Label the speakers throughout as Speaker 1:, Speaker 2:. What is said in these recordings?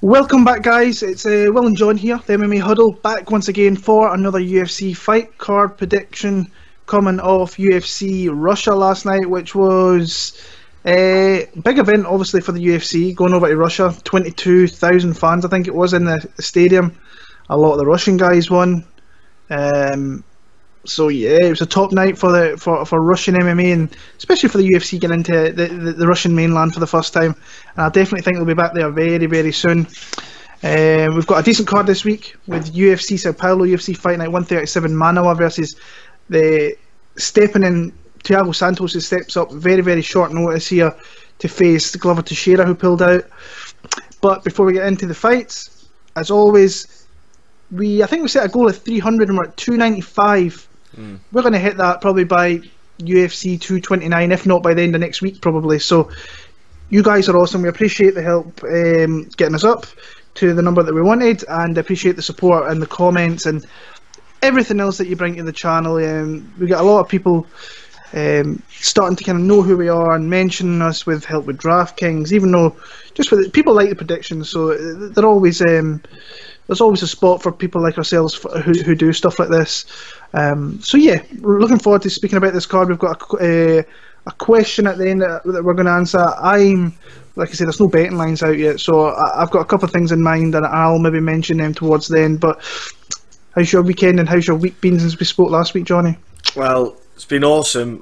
Speaker 1: Welcome back, guys. It's Will and John here, the MMA Huddle, back once again for another UFC fight card prediction coming off UFC Russia last night, which was a big event, obviously, for the UFC, going over to Russia. 22,000 fans, I think it was, in the stadium. A lot of the Russian guys won. So yeah, it was a top night for Russian MMA, and especially for the UFC getting into the Russian mainland for the first time. And I definitely think they'll be back there very, very soon. We've got a decent card this week with UFC Sao Paulo, UFC Fight Night 137 Manawa versus the stepping in. Thiago Santos who steps up very, very short notice here to face Glover Teixeira, who pulled out. But before we get into the fights, as always, I think we set a goal of 300 and we're at 295. We're going to hit that probably by UFC 229, if not by the end of next week probably. So you guys are awesome. We appreciate the help getting us up to the number that we wanted, and appreciate the support and the comments and everything else that you bring to the channel. We got a lot of people starting to kind of know who we are and mentioning us with help with DraftKings, even though just with people like the predictions, so they're always there's always a spot for people like ourselves who do stuff like this. So yeah, we're looking forward to speaking about this card. We've got a question at the end that we're going to answer. Like I said, there's no betting lines out yet, so I've got a couple of things in mind, and I'll maybe mention them towards the end. But how's your weekend and how's your week been since we spoke last week, Johnny?
Speaker 2: Well, it's been awesome.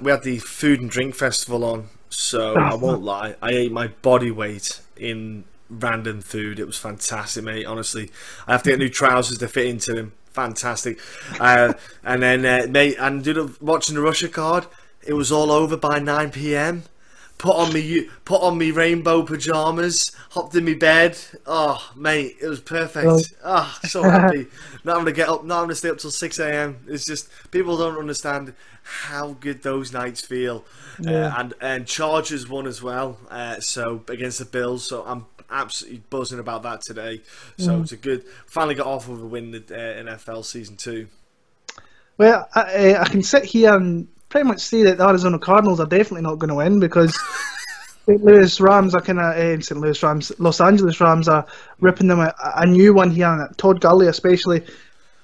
Speaker 2: We had the food and drink festival on, so I won't lie, I ate my body weight in random food. It was fantastic, mate. Honestly, I have to get new trousers to fit into them. Fantastic. And then, mate, and watching the Russia card, it was all over by 9 p.m. Put on me rainbow pajamas, hopped in my bed. Oh, mate, it was perfect. Oh, so happy. Not having to get up, not having to stay up till 6 a.m. It's just, people don't understand how good those nights feel.
Speaker 1: Yeah.
Speaker 2: And Chargers won as well. So against the Bills. So I'm absolutely buzzing about that today. So it's a good. Finally got off with a win in NFL season 2.
Speaker 1: Well, I can sit here and pretty much say that the Arizona Cardinals are definitely not going to win, because St. Louis Rams are kind of Los Angeles Rams are ripping them a new one here, and Todd Gurley especially.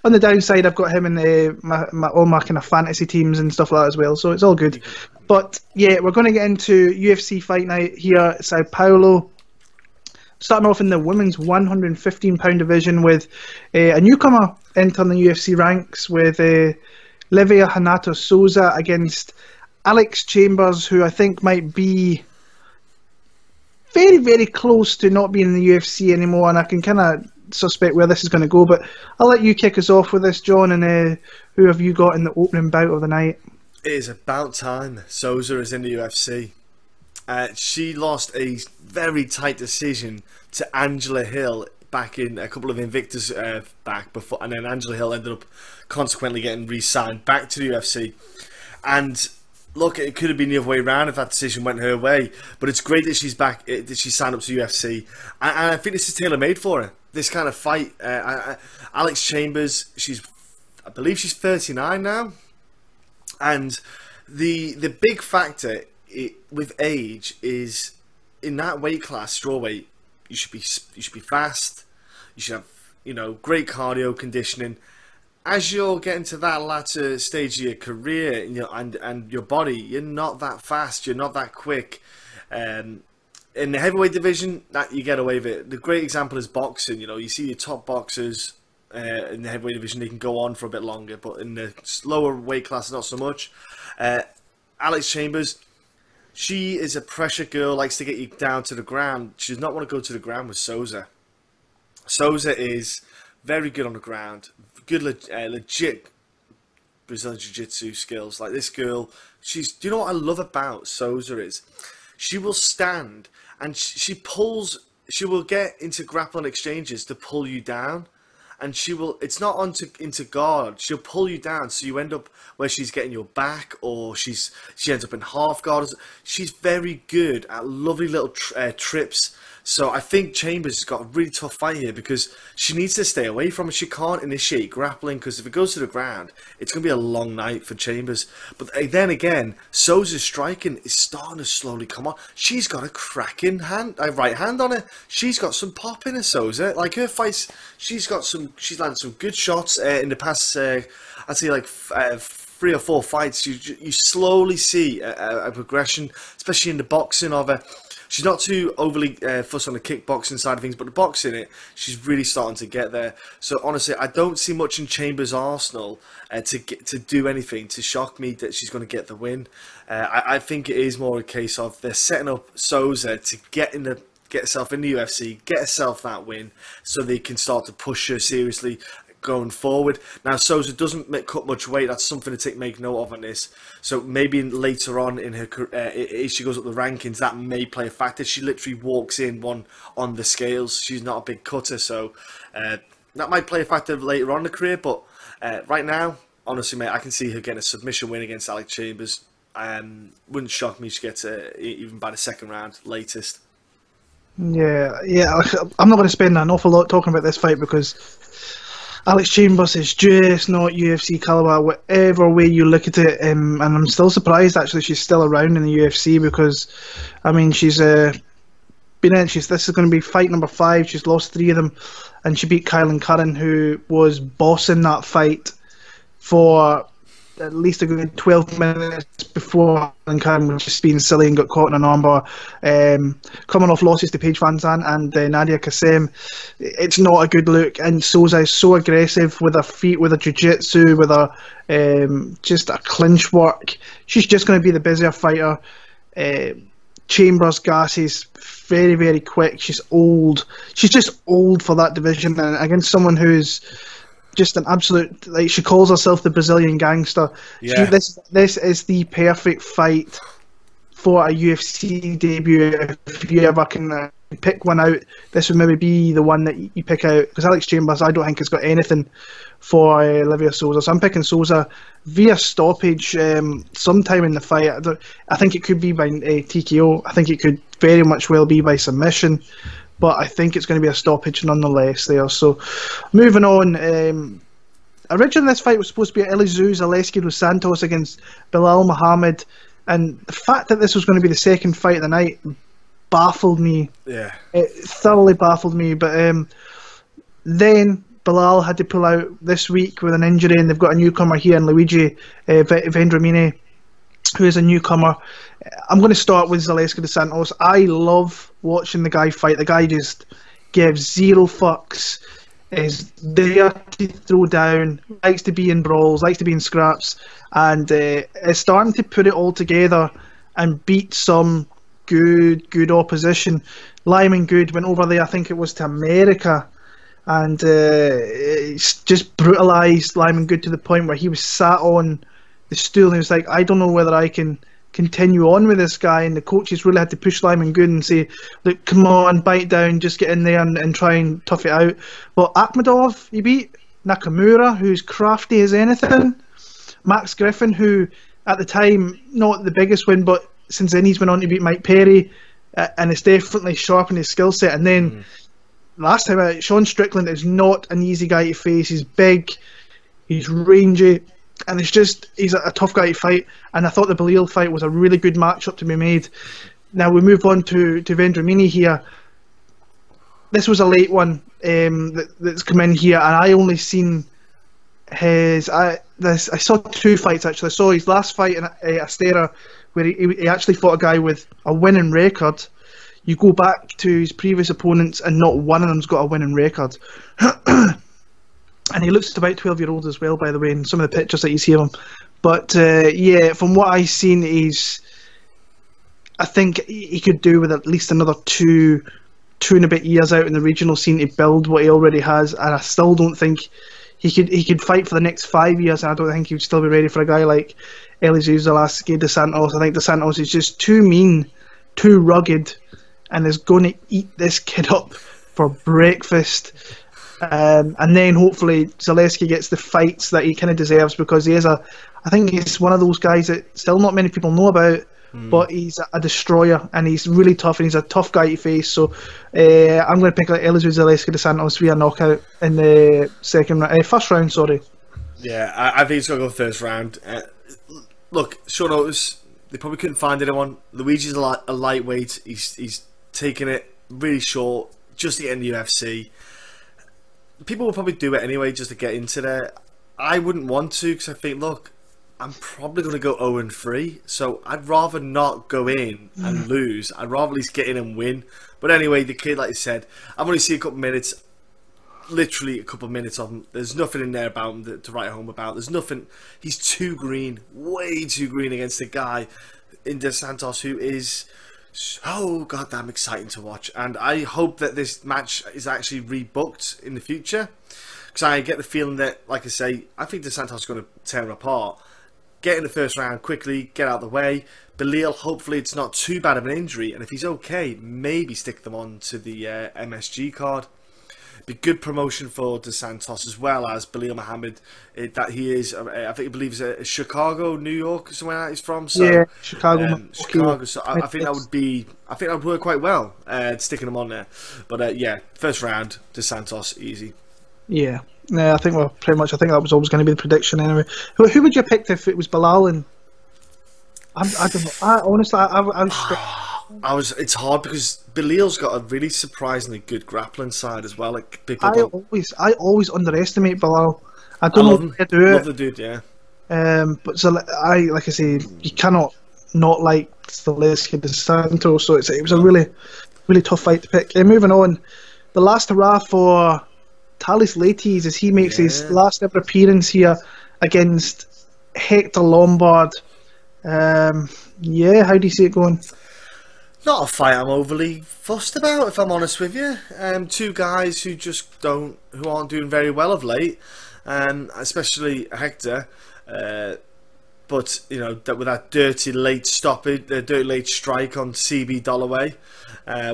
Speaker 1: On the downside, I've got him in all my kind of fantasy teams and stuff like that as well, so it's all good. But yeah, we're going to get into UFC Fight Night here at Sao Paulo. Starting off in the women's 115-pound division with a newcomer entering the UFC ranks with Livia Hanato Souza against Alex Chambers, who I think might be very, very close to not being in the UFC anymore, and I can kind of suspect where this is going to go. But I'll let you kick us off with this, John, and who have you got in the opening bout of the night?
Speaker 2: It is about time Souza is in the UFC. She lost a very tight decision to Angela Hill back in a couple of Invictus back before, and then Angela Hill ended up consequently getting re-signed back to the UFC. And look, it could have been the other way around if that decision went her way, but it's great that she's back, that she signed up to UFC, and I think this is tailor-made for her, this kind of fight. Alex Chambers, I believe she's 39 now, and the big factor with age is in that weight class, strawweight, you should be fast, you should have great cardio conditioning. As you're getting to that latter stage of your career, and your body, you're not that fast, you're not that quick. In the heavyweight division, that you get away with it. The great example is boxing. You see your top boxers in the heavyweight division, they can go on for a bit longer, but in the lower weight class, not so much. Alex Chambers, she is a pressure girl, likes to get you down to the ground. She does not want to go to the ground with Souza. Souza is very good on the ground, good legit Brazilian Jiu-Jitsu skills. Like this girl, do you know what I love about Souza is, she will stand and she will get into grappling exchanges to pull you down. And it's not into guard, she'll pull you down, so you end up where she's getting your back, or she ends up in half guard. She's very good at lovely little trips, So I think Chambers has got a really tough fight here because she needs to stay away from it. She can't initiate grappling because if it goes to the ground, it's going to be a long night for Chambers. But then again, Souza's striking is starting to slowly come on. She's got a cracking right hand on her. She's got some pop in her, Souza. Like her fights, she's landed some good shots in the past, I'd say like 3 or 4 fights. You slowly see a progression, especially in the boxing of her. She's not too overly fussed on the kickboxing side of things, but the boxing, she's really starting to get there. So honestly, I don't see much in Chambers' arsenal to do anything to shock me that she's going to get the win. I think it is more a case of they're setting up Souza to get herself in the UFC, get herself that win, so they can start to push her seriously going forward. Now Souza doesn't cut much weight. That's something to make note of on this. So maybe later on in her career, if she goes up the rankings, that may play a factor. She literally walks in one on the scales. She's not a big cutter, so that might play a factor later on in the career. But right now, honestly, mate, I can see her getting a submission win against Eryk Chambers. Wouldn't shock me if she gets even by the second round latest.
Speaker 1: Yeah. I'm not going to spend an awful lot talking about this fight because Eryk Chambers is just not UFC caliber, whatever way you look at it, and I'm still surprised actually she's still around in the UFC because, I mean, she's been in. This is going to be fight number 5. She's lost 3 of them, and she beat Kylan Curran, who was bossing that fight for at least a good 12 minutes before Kylan Curran was just being silly and got caught in an armbar. Coming off losses to Paige Van Zandt and Nadia Kassem, it's not a good look. And Souza is so aggressive with her feet, with her jiu-jitsu, with her just a clinch work. She's just going to be the busier fighter. Chambers' gas is very, very quick. She's old. She's just old for that division, and against someone who's just an absolute, like, she calls herself the Brazilian gangster.
Speaker 2: Yeah.
Speaker 1: This is the perfect fight for a UFC debut. If you ever can pick one out, this would maybe be the one that you pick out, because Eryk Chambers, I don't think has got anything for Olivia Souza. So I'm picking Souza via stoppage sometime in the fight. I think it could be by TKO. I think it could very much well be by submission, but I think it's going to be a stoppage nonetheless there. So moving on, originally this fight was supposed to be Elizeu Zaleski dos Santos against Bilal Muhammad, and the fact that this was going to be the second fight of the night baffled me.
Speaker 2: Yeah,
Speaker 1: it thoroughly baffled me. But then Bilal had to pull out this week with an injury, and they've got a newcomer here in Luigi Vendramini, who is a newcomer. I'm going to start with Zaleski dos Santos. I love watching the guy fight. The guy just gives zero fucks, is there to throw down, likes to be in brawls, likes to be in scraps, and is starting to put it all together and beat some good opposition. Lyman Good went over there, I think it was to America, and it's just brutalised Lyman Good to the point where he was sat on the stool and he was like, I don't know whether I can continue on with this guy, and the coaches really had to push Lyman Good and say, look, come on, bite down, just get in there and try and tough it out. But Akhmadov, he beat Nakamura, who's crafty as anything. Max Griffin, who at the time, not the biggest win, but since then he's went on to beat Mike Perry, and it's definitely sharpened his skill set. And then last time out, Sean Strickland is not an easy guy to face. He's big, he's rangy, and he's a tough guy to fight. And I thought the Bilal fight was a really good matchup to be made. Now we move on to Vendramini here. This was a late one that's come in here, and I only seen his. I saw 2 fights actually. I saw his last fight in Astera, where he actually fought a guy with a winning record. You go back to his previous opponents, and not one of them's got a winning record. And he looks about 12-year-old as well, by the way, in some of the pictures that you see of him. But yeah, from what I've seen, I think he could do with at least another 2 and a bit years out in the regional scene to build what he already has. And I still don't think he could fight for the next 5 years, and I don't think he would still be ready for a guy like Elizeu Zaleski dos Santos. I think dos Santos is just too mean, too rugged, and is going to eat this kid up for breakfast. And then hopefully Zaleski gets the fights that he kind of deserves, because he is a I think he's one of those guys that still not many people know about, but he's a destroyer, and he's really tough, and he's a tough guy to face. So I'm going to pick Elizeu Zaleski dos Santos via knockout in the first round. Sorry.
Speaker 2: Yeah, I think he's going to go first round. Look, short notice. They probably couldn't find anyone. Luigi's a lightweight. He's taking it really short just to get in the UFC. People will probably do it anyway just to get into there. I wouldn't want to, because I think, look, I'm probably going to go 0-3, so I'd rather not go in and lose. I'd rather at least get in and win. But anyway, the kid, like I said, I've only seen a couple of minutes, literally a couple of minutes of him. There's nothing in there about him to write home about. There's nothing. He's too green, way too green against a guy in Dos Santos who is so goddamn exciting to watch. And I hope that this match is actually rebooked in the future, because I get the feeling that, like I say, I think Dos Santos is going to tear him apart. Get in the first round quickly, get out of the way. Belil, hopefully it's not too bad of an injury, and if he's okay, maybe stick them on to the MSG card. Be good promotion for Dos Santos, as well as Belil Muhammad. That he is, I think he believes Chicago, New York, somewhere that he's from. So,
Speaker 1: yeah, Chicago.
Speaker 2: Chicago. So I think that would be, I think that would work quite well, sticking him on there. But yeah, first round, Dos Santos, easy.
Speaker 1: Yeah. Yeah, I think pretty much. I think that was always going to be the prediction anyway. Who would you have picked if it was Belal? And I don't know. Honestly,
Speaker 2: I was. It's hard because Belil's got a really surprisingly good grappling side as well. Like
Speaker 1: I always underestimate Belal. I don't know how to do it.
Speaker 2: Love the dude, yeah.
Speaker 1: But so like I say, you cannot not like Zaleski dos Santos. So it was a really, really tough fight to pick. Moving on, the last hurrah for Thales Leites as he makes his last ever appearance here against Hector Lombard. How do you see it going?
Speaker 2: Not a fight I'm overly fussed about, if I'm honest with you. Two guys who aren't doing very well of late, especially Hector. But you know, with that dirty late stoppage, the dirty late strike on CB Dollaway,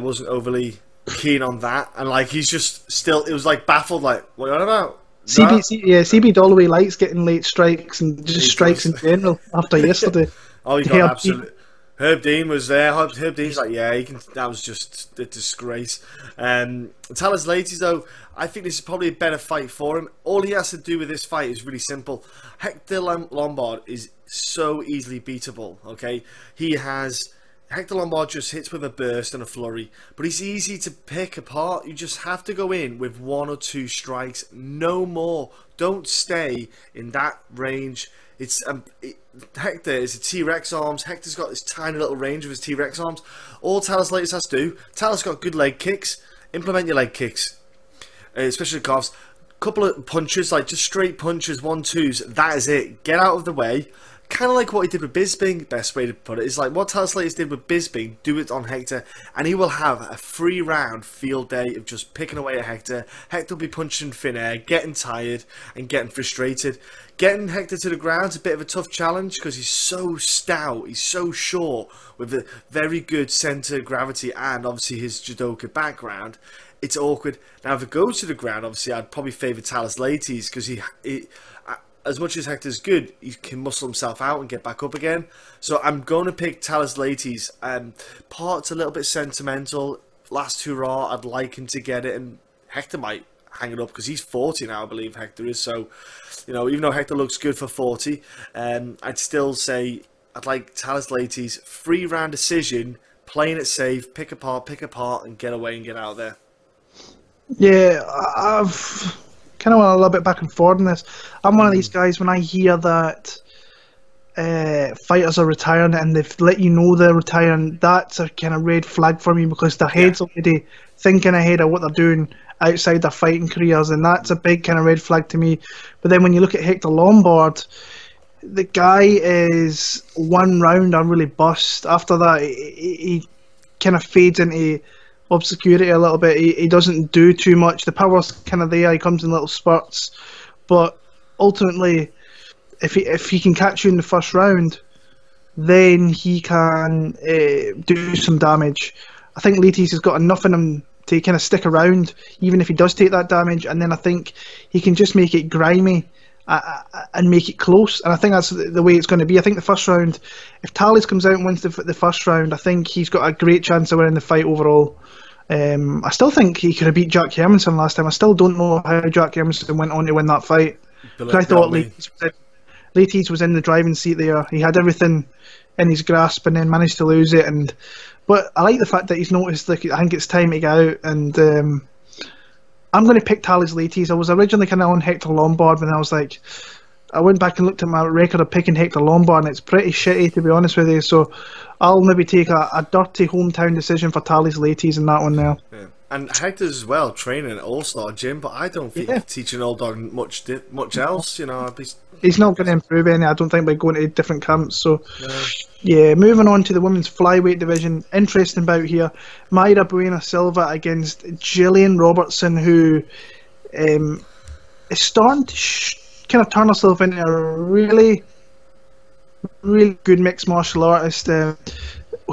Speaker 2: wasn't overly keen on that, and like he's just still, it was like baffled, like what are you on about?
Speaker 1: CB Dollaway likes getting late strikes and just strikes in general after yesterday.
Speaker 2: Oh, you got absolutely. Herb Dean was there. Herb Dean's like, yeah, he can. That was just a disgrace. Thales Leites, though, I think this is probably a better fight for him. All he has to do with this fight is really simple. Hector Lombard is so easily beatable. Okay, Hector Lombard just hits with a burst and a flurry, but he's easy to pick apart. You just have to go in with 1 or 2 strikes, no more. Don't stay in that range. Hector is a T-Rex arms. Hector's got this tiny little range of his T-Rex arms. All Thales Leites has to do, Thales got good leg kicks. Implement your leg kicks, especially the calves. Couple of punches, like just straight punches, 1-2s. That is it. Get out of the way. Kind of like what he did with Bisping, best way to put it, is like what Thales Leites did with Bisping, do it on Hector, and he will have a 3-round field day of just picking away at Hector. Hector will be punching thin air, getting tired, and getting frustrated. Getting Hector to the ground is a bit of a tough challenge because he's so stout, he's so short, with a very good centre of gravity, and obviously his judoka background. It's awkward. Now, if it goes to the ground, obviously I'd probably favour Thales Leites because he as much as Hector's good, he can muscle himself out and get back up again. So I'm going to pick Thales Leites. Part's a little bit sentimental. Last hurrah, I'd like him to get it, and Hector might hang it up because he's 40 now, I believe Hector is. So, you know, even though Hector looks good for 40, I'd still say I'd like Thales Leites, 3-round decision, playing it safe, pick apart, and get away and get out there.
Speaker 1: Yeah, I've kind of went a little bit back and forth on this. I'm one of these guys, when I hear that fighters are retiring and they've let you know they're retiring, that's a kind of red flag for me because their head's already thinking ahead of what they're doing outside their fighting careers, and that's a big kind of red flag to me. But then when you look at Hector Lombard, the guy is 1 round and really bust. After that, he kind of fades into obscurity a little bit. He doesn't do too much. The power's kind of there. He comes in little spurts, but ultimately, if he can catch you in the first round, then he can do some damage. I think Leites has got enough in him to kind of stick around, even if he does take that damage, and then I think he can just make it grimy and make it close. And I think that's the way it's going to be. I think the first round, if Tallis comes out and wins the first round, I think he's got a great chance of winning the fight overall. I still think he could have beat Jack Hermansson last time. I still don't know how Jack Hermansson went on to win that fight. Because I thought Leites was in the driving seat there. He had everything in his grasp and then managed to lose it. But I like the fact that he's noticed, like, I think it's time to get out. And I'm going to pick Tallis Leites. I was originally kind of on Hector Lombard, when I went back and looked at my record of picking Hector Lombard, and it's pretty shitty, to be honest with you. So I'll maybe take a dirty hometown decision for Tallis Leites in that one now.
Speaker 2: Yeah. And Hector's as well training at All-Star Gym, but I don't think he's teaching old dog much else. You know,
Speaker 1: he's not going to improve any, I don't think, by going to different camps. So yeah, moving on to the women's flyweight division. Interesting bout here. Mayra Bueno Silva against Gillian Robertson, who is starting to kind of turn herself into a really, really good mixed martial artist,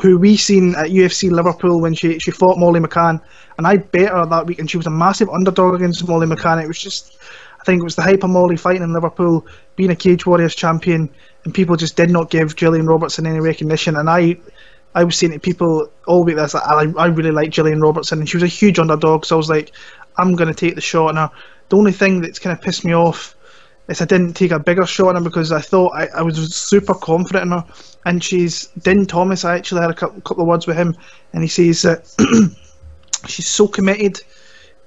Speaker 1: who we seen at UFC Liverpool when she fought Molly McCann, and I bet her that week, and she was a massive underdog against Molly McCann. It was just, I think it was the hype of Molly fighting in Liverpool, being a Cage Warriors champion, and people just did not give Gillian Robertson any recognition. And I was saying to people all week that I really like Gillian Robertson, and she was a huge underdog, so I was like, I'm going to take the shot on her. The only thing that's kind of pissed me off is I didn't take a bigger shot on her, because I thought I was super confident in her. And she's Din Thomas. I actually had a couple of words with him, and he says that she's so committed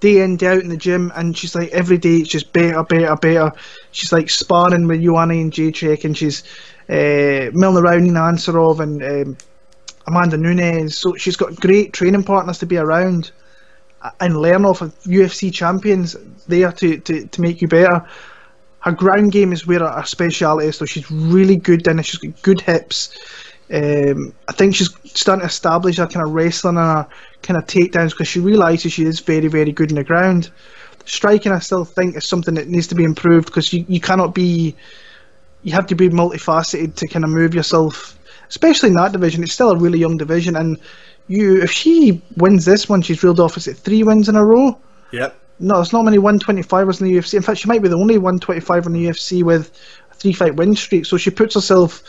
Speaker 1: day in, day out in the gym, and she's like, every day it's just better. She's like sparring with Ioana and Jacek, and she's milling around Nina Ansaroff and Amanda Nunes. So she's got great training partners to be around and learn off of UFC champions there to make you better. Her ground game is where her speciality is, so she's really good in it. She's got good hips. I think she's starting to establish her kind of wrestling and her kind of takedowns, because she realises she is very, very good in the ground. Striking, I still think, is something that needs to be improved, because you cannot be... You have to be multifaceted to kind of move yourself, especially in that division. It's still a really young division, and if she wins this one, she's reeled off, is it 3 wins in a row?
Speaker 2: Yep.
Speaker 1: No, there's not many 125ers in the UFC. In fact, she might be the only 125er in the UFC with a 3-fight win streak. So she puts herself...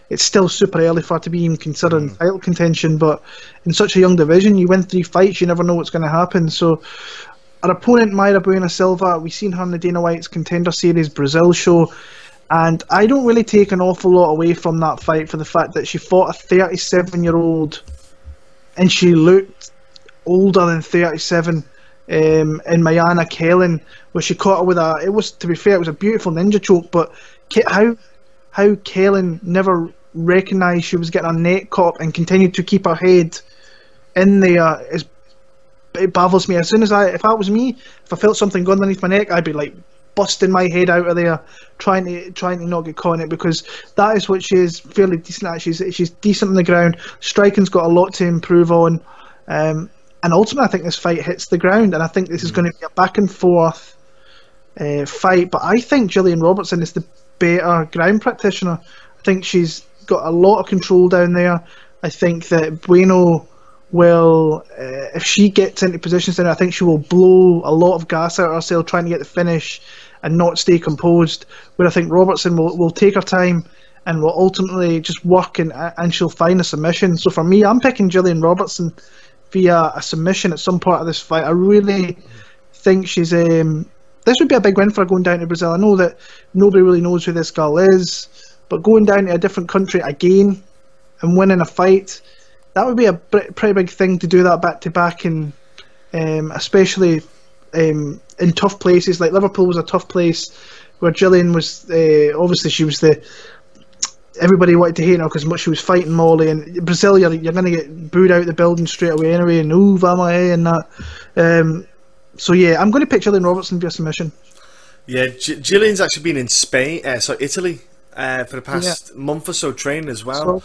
Speaker 1: It's still super early for her to be even considering title contention, but in such a young division, you win 3 fights, you never know what's going to happen. So our opponent, Mayra Bueno Silva, we've seen her in the Dana White's Contender Series Brazil show, and I don't really take an awful lot away from that fight for the fact that she fought a 37-year-old, and she looked older than 37. In Mayana Kellen, where she caught her with it was, to be fair, it was a beautiful ninja choke, but how Kellen never recognised she was getting her neck caught and continued to keep her head in there, it baffles me. As soon as if that was me, if I felt something going underneath my neck, I'd be like busting my head out of there, trying to not get caught in it, because that is what she is fairly decent at. She's decent on the ground. Striking's got a lot to improve on. And ultimately, I think this fight hits the ground, and I think this is going to be a back and forth fight. But I think Gillian Robertson is the better ground practitioner. I think she's got a lot of control down there. I think that Bueno will, if she gets into positions down there, I think she will blow a lot of gas out of herself trying to get the finish and not stay composed. Where I think Robertson will take her time and will ultimately just work, and she'll find a submission. So for me, I'm picking Gillian Robertson via a submission at some part of this fight. I really think she's this would be a big win for her going down to Brazil. I know that nobody really knows who this girl is, but going down to a different country again and winning a fight, that would be a pretty big thing to do that back to back, and especially in tough places. Like Liverpool was a tough place, where Gillian was obviously she was everybody wanted to hate her because she was fighting Molly. And Brazil, you're going to get booed out the building straight away anyway, and ooh, Vamae and that. So yeah, I'm going to pick Gillian Robertson via submission.
Speaker 2: Yeah, Gillian's actually been in Spain, Italy, for the past month or so training as well.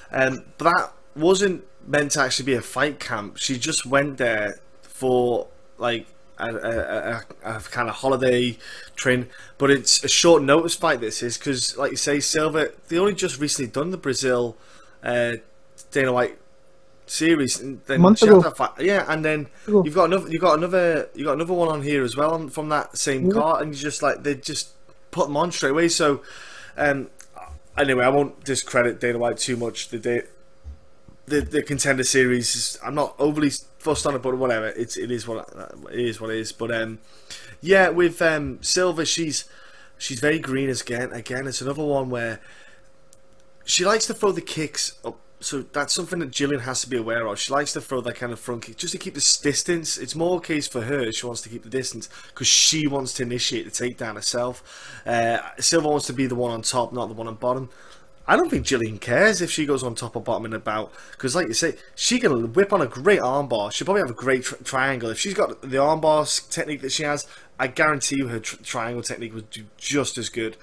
Speaker 2: But that wasn't meant to actually be a fight camp. She just went there for like a kind of holiday train, but it's a short notice fight. This is because, like you say, Silva, they only just recently done the Brazil Dana White series, and then
Speaker 1: month ago.
Speaker 2: That fight. Yeah, and then you've got another one on here as well from that same card, and you just like they just put them on straight away. So anyway, I won't discredit Dana White too much. The Contender Series, I'm not overly fussed on it, but whatever. It is what it is. But yeah, with Silva, she's very green again. It's another one where she likes to throw the kicks up. So that's something that Gillian has to be aware of. She likes to throw that kind of front kick just to keep the distance. It's more a case for her. She wants to keep the distance because she wants to initiate the takedown herself. Silva wants to be the one on top, not the one on bottom. I don't think Gillian cares if she goes on top or bottom in a bout, because like you say, she can whip on a great armbar. She'll probably have a great triangle. If she's got the armbar technique that she has, I guarantee you her triangle technique would do just as good.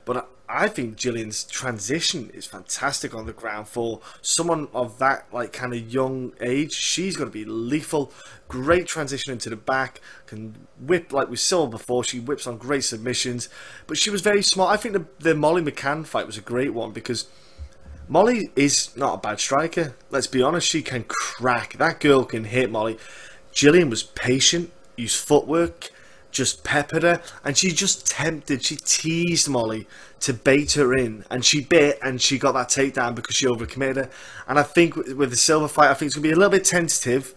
Speaker 2: But I think Gillian's transition is fantastic on the ground for someone of that like kind of young age. She's going to be lethal. Great transition into the back. Can whip like we saw before. She whips on great submissions. But she was very smart. I think the Molly McCann fight was a great one because Molly is not a bad striker. Let's be honest. She can crack. That girl can hit Molly. Gillian was patient. Used footwork. Just peppered her, and she just tempted, she teased Molly to bait her in, and she bit, and she got that takedown because she overcommitted her. And I think with the Silva fight, I think it's going to be a little bit tentative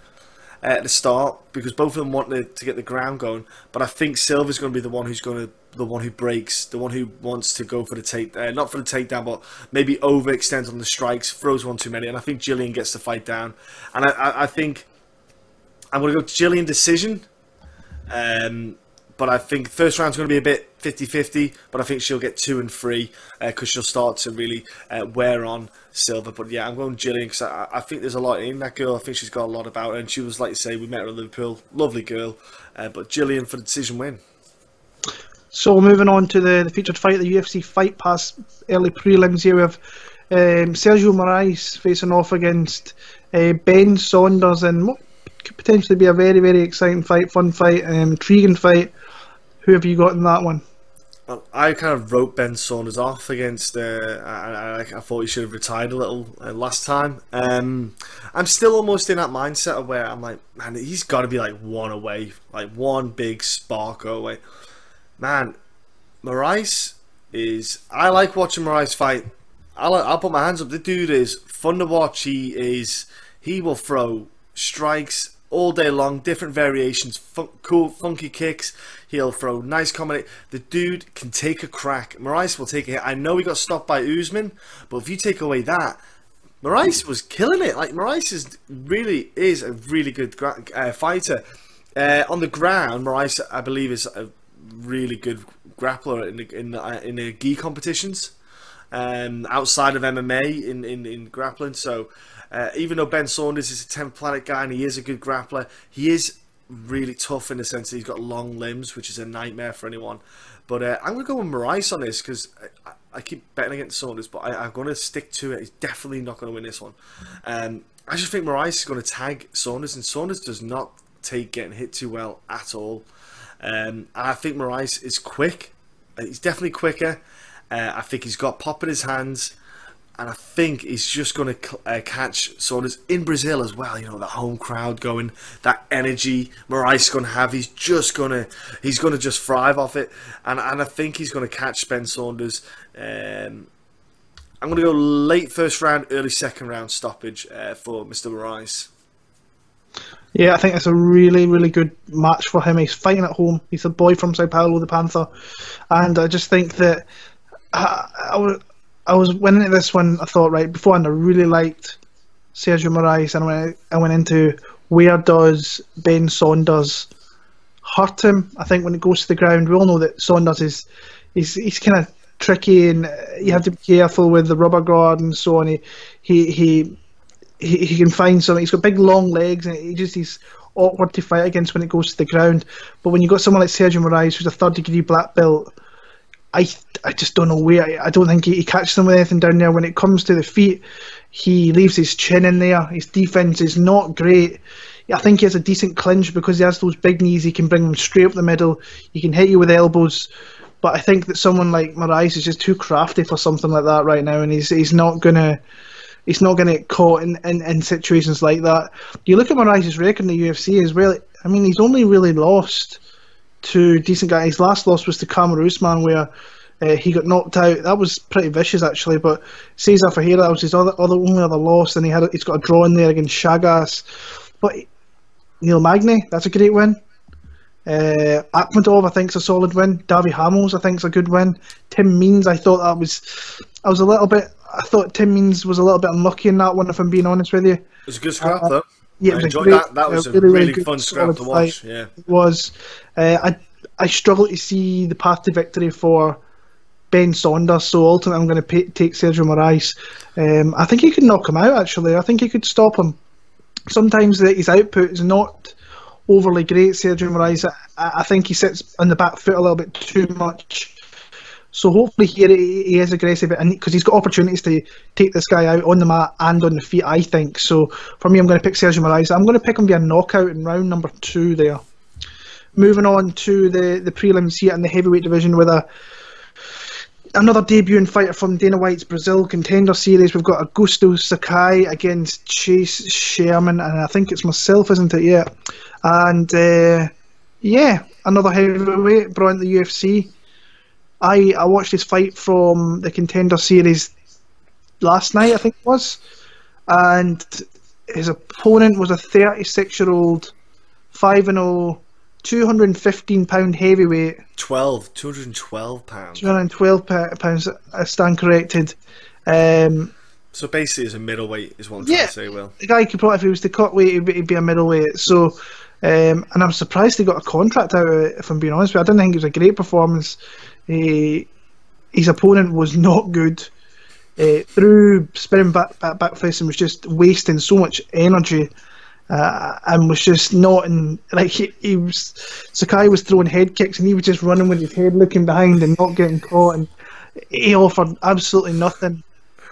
Speaker 2: at the start because both of them want to get the ground going. But I think Silva's going to be the one who breaks, the one who wants to go for the not for the takedown, but maybe overextends on the strikes, throws one too many, and I think Gillian gets the fight down. And I think I'm going to go Gillian decision. But I think first round's going to be a bit 50-50, but I think she'll get 2 and 3 because she'll start to really wear on Silva. But yeah, I'm going Gillian because I think there's a lot in that girl. I think she's got a lot about her, and she was, like you say, we met her at Liverpool, lovely girl. But Gillian for the decision win.
Speaker 1: So moving on to the featured fight, the UFC Fight Pass early prelims here. We have Sergio Moraes facing off against Ben Saunders, and what could potentially be a very, very exciting fight, fun fight, intriguing fight. Who have you got in that one?
Speaker 2: Well, I kind of wrote Ben Saunders off against. I thought he should have retired a little last time. I'm still almost in that mindset of where I'm like, man, he's got to be like one away, like one big spark away. Man, Moraes is. I like watching Moraes fight. I'll put my hands up. The dude is fun to watch. He will throw strikes all day long, different variations, cool, funky kicks. He'll throw nice combination. The dude can take a crack. Moraes will take a hit. I know he got stopped by Usman, but if you take away that, Moraes was killing it. Like Moraes really is a really good fighter. On the ground, Moraes, I believe, is a really good grappler in the gi competitions. Outside of MMA in grappling, so. Even though Ben Saunders is a 10th planet guy and he is a good grappler, he is really tough in the sense that he's got long limbs, which is a nightmare for anyone. But I'm going to go with Moraes on this because I keep betting against Saunders, but I'm going to stick to it. He's definitely not going to win this one. I just think Moraes is going to tag Saunders, and Saunders does not take getting hit too well at all. And I think Moraes is quick. He's definitely quicker. I think he's got pop in his hands. And I think he's just going to catch Saunders in Brazil as well. You know, the home crowd going, that energy Moraes is going to have. He's going to just thrive off it. And I think he's going to catch Ben Saunders. I'm going to go late first round, early second round stoppage for Mr. Moraes.
Speaker 1: Yeah, I think it's a really, really good match for him. He's fighting at home. He's a boy from Sao Paulo, the Panther. And I just think that I was winning into this one. I thought, right, beforehand I really liked Sergio Moraes, and I went into where does Ben Saunders hurt him. I think when it goes to the ground, we all know that Saunders he's kind of tricky, and you have to be careful with the rubber guard and so on. He can find something. He's got big long legs, and he's awkward to fight against when it goes to the ground. But when you got someone like Sergio Moraes, who's a 3rd-degree black belt, I just don't know where. I don't think he catches them with anything down there. When it comes to the feet, he leaves his chin in there. His defense is not great. I think he has a decent clinch because he has those big knees. He can bring them straight up the middle. He can hit you with elbows. But I think that someone like Moraes is just too crafty for something like that right now, and he's not gonna get caught in situations like that. You look at Moraes' record in the UFC as well. I mean, he's only really lost two decent guys. His last loss was to Kamaru Usman, where he got knocked out. That was pretty vicious, actually. But Cesar Ferreira, that was his only other loss, and he's got a draw in there against Giagos. But Neil Magny, that's a great win. Akhmedov, I think, is a solid win. Davy Hamels, I think, is a good win. Tim Means, I thought Tim Means was a little bit unlucky in that one, if I'm being honest with you.
Speaker 2: It was a good scrap, though.
Speaker 1: Yeah,
Speaker 2: I enjoyed that. That was a really fun scrap to watch.
Speaker 1: Fight.
Speaker 2: Yeah,
Speaker 1: it was. I struggle to see the path to victory for Ben Saunders, so ultimately I'm going to take Sergio Moraes. I think he could knock him out, actually. I think he could stop him. Sometimes his output is not overly great, Sergio Moraes. I think he sits on the back foot a little bit too much. So hopefully here he is aggressive, and because he's got opportunities to take this guy out on the mat and on the feet, I think. So for me, I'm going to pick Sergio Moraes. I'm going to pick him via knockout in round number 2 there. Moving on to the prelims here in the heavyweight division with another debuting fighter from Dana White's Brazil Contender Series. We've got Augusto Sakai against Chase Sherman, and I think it's myself, isn't it? Yeah. And another heavyweight brought into the UFC. I watched his fight from the Contender Series last night, I think it was, and his opponent was a 36-year-old, 5-0, 215-pound heavyweight.
Speaker 2: 212 pounds.
Speaker 1: 212 pounds, I stand corrected.
Speaker 2: So basically, as a middleweight, is what I'm trying to say, Will.
Speaker 1: The guy could probably, if he was the cut weight, he'd be a middleweight. So, and I'm surprised he got a contract out of it, if I'm being honest with you. I didn't think it was a great performance. His opponent was not good. Through spinning back fist and was just wasting so much energy, and was just not in, like, he was, Sakai was throwing head kicks and he was just running with his head looking behind and not getting caught, and he offered absolutely nothing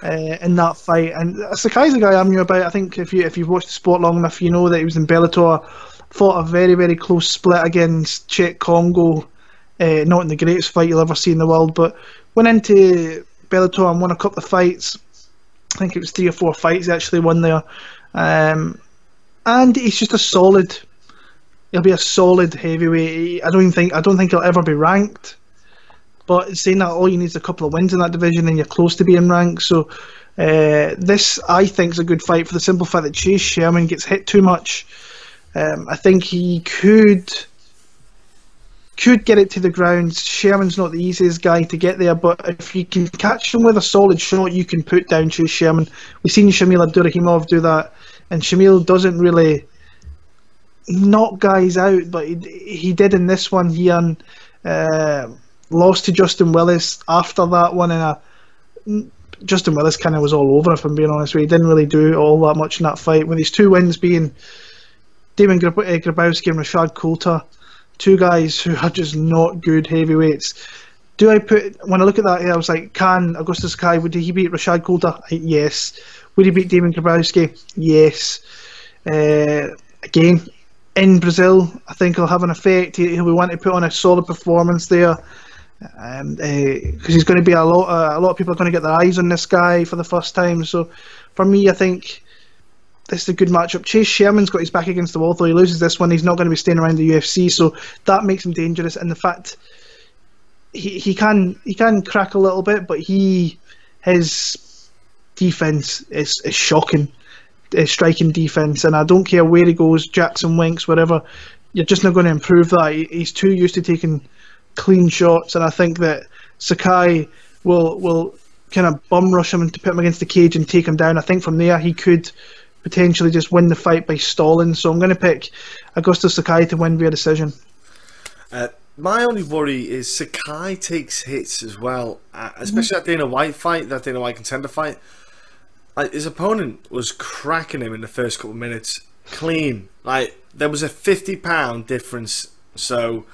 Speaker 1: in that fight. And Sakai's the guy I knew about. I think if you've watched the sport long enough, you know that he was in Bellator, fought a very, very close split against Czech Congo. Not in the greatest fight you'll ever see in the world, but went into Bellator and won a couple of fights. I think it was 3 or 4 fights he actually won there. And he's just he'll be a solid heavyweight. I don't think he'll ever be ranked. But saying that, all you need is a couple of wins in that division and you're close to being ranked. So this, I think, is a good fight for the simple fact that Chase Sherman gets hit too much. I think he could get it to the ground. Sherman's not the easiest guy to get there, but if you can catch him with a solid shot, you can put down Chase Sherman. We've seen Shamil Abdurrahimov do that, and Shamil doesn't really knock guys out, but he did in this one. He lost to Justin Willis after that one, and Justin Willis kind of was all over, if I'm being honest with you. He didn't really do all that much in that fight, with his 2 wins being Damon Grabowski and Rashad Coulter. 2 guys who are just not good heavyweights. When I look at that, I was like, can Augusto Sakai, would he beat Rashad Coulter? Yes. Would he beat Damon Grabowski? Yes. Again, in Brazil, I think he'll have an effect. He'll want to put on a solid performance there, because he's going to be a lot of people are going to get their eyes on this guy for the first time. So for me, I think this is a good matchup. Chase Sherman's got his back against the wall. Though he loses this one, he's not going to be staying around the UFC, so that makes him dangerous. And the fact he can crack a little bit, but his defense is shocking, striking defense. And I don't care where he goes, Jackson Winks, wherever, you're just not going to improve that. He's too used to taking clean shots, and I think that Sakai will kind of bum rush him to put him against the cage and take him down. I think from there he could potentially just win the fight by stalling. So I'm going to pick Augusto Sakai to win via decision.
Speaker 2: My only worry is Sakai takes hits as well, especially that Dana White fight, that Dana White contender fight. His opponent was cracking him in the first couple of minutes, clean. Like, there was a 50-pound difference. So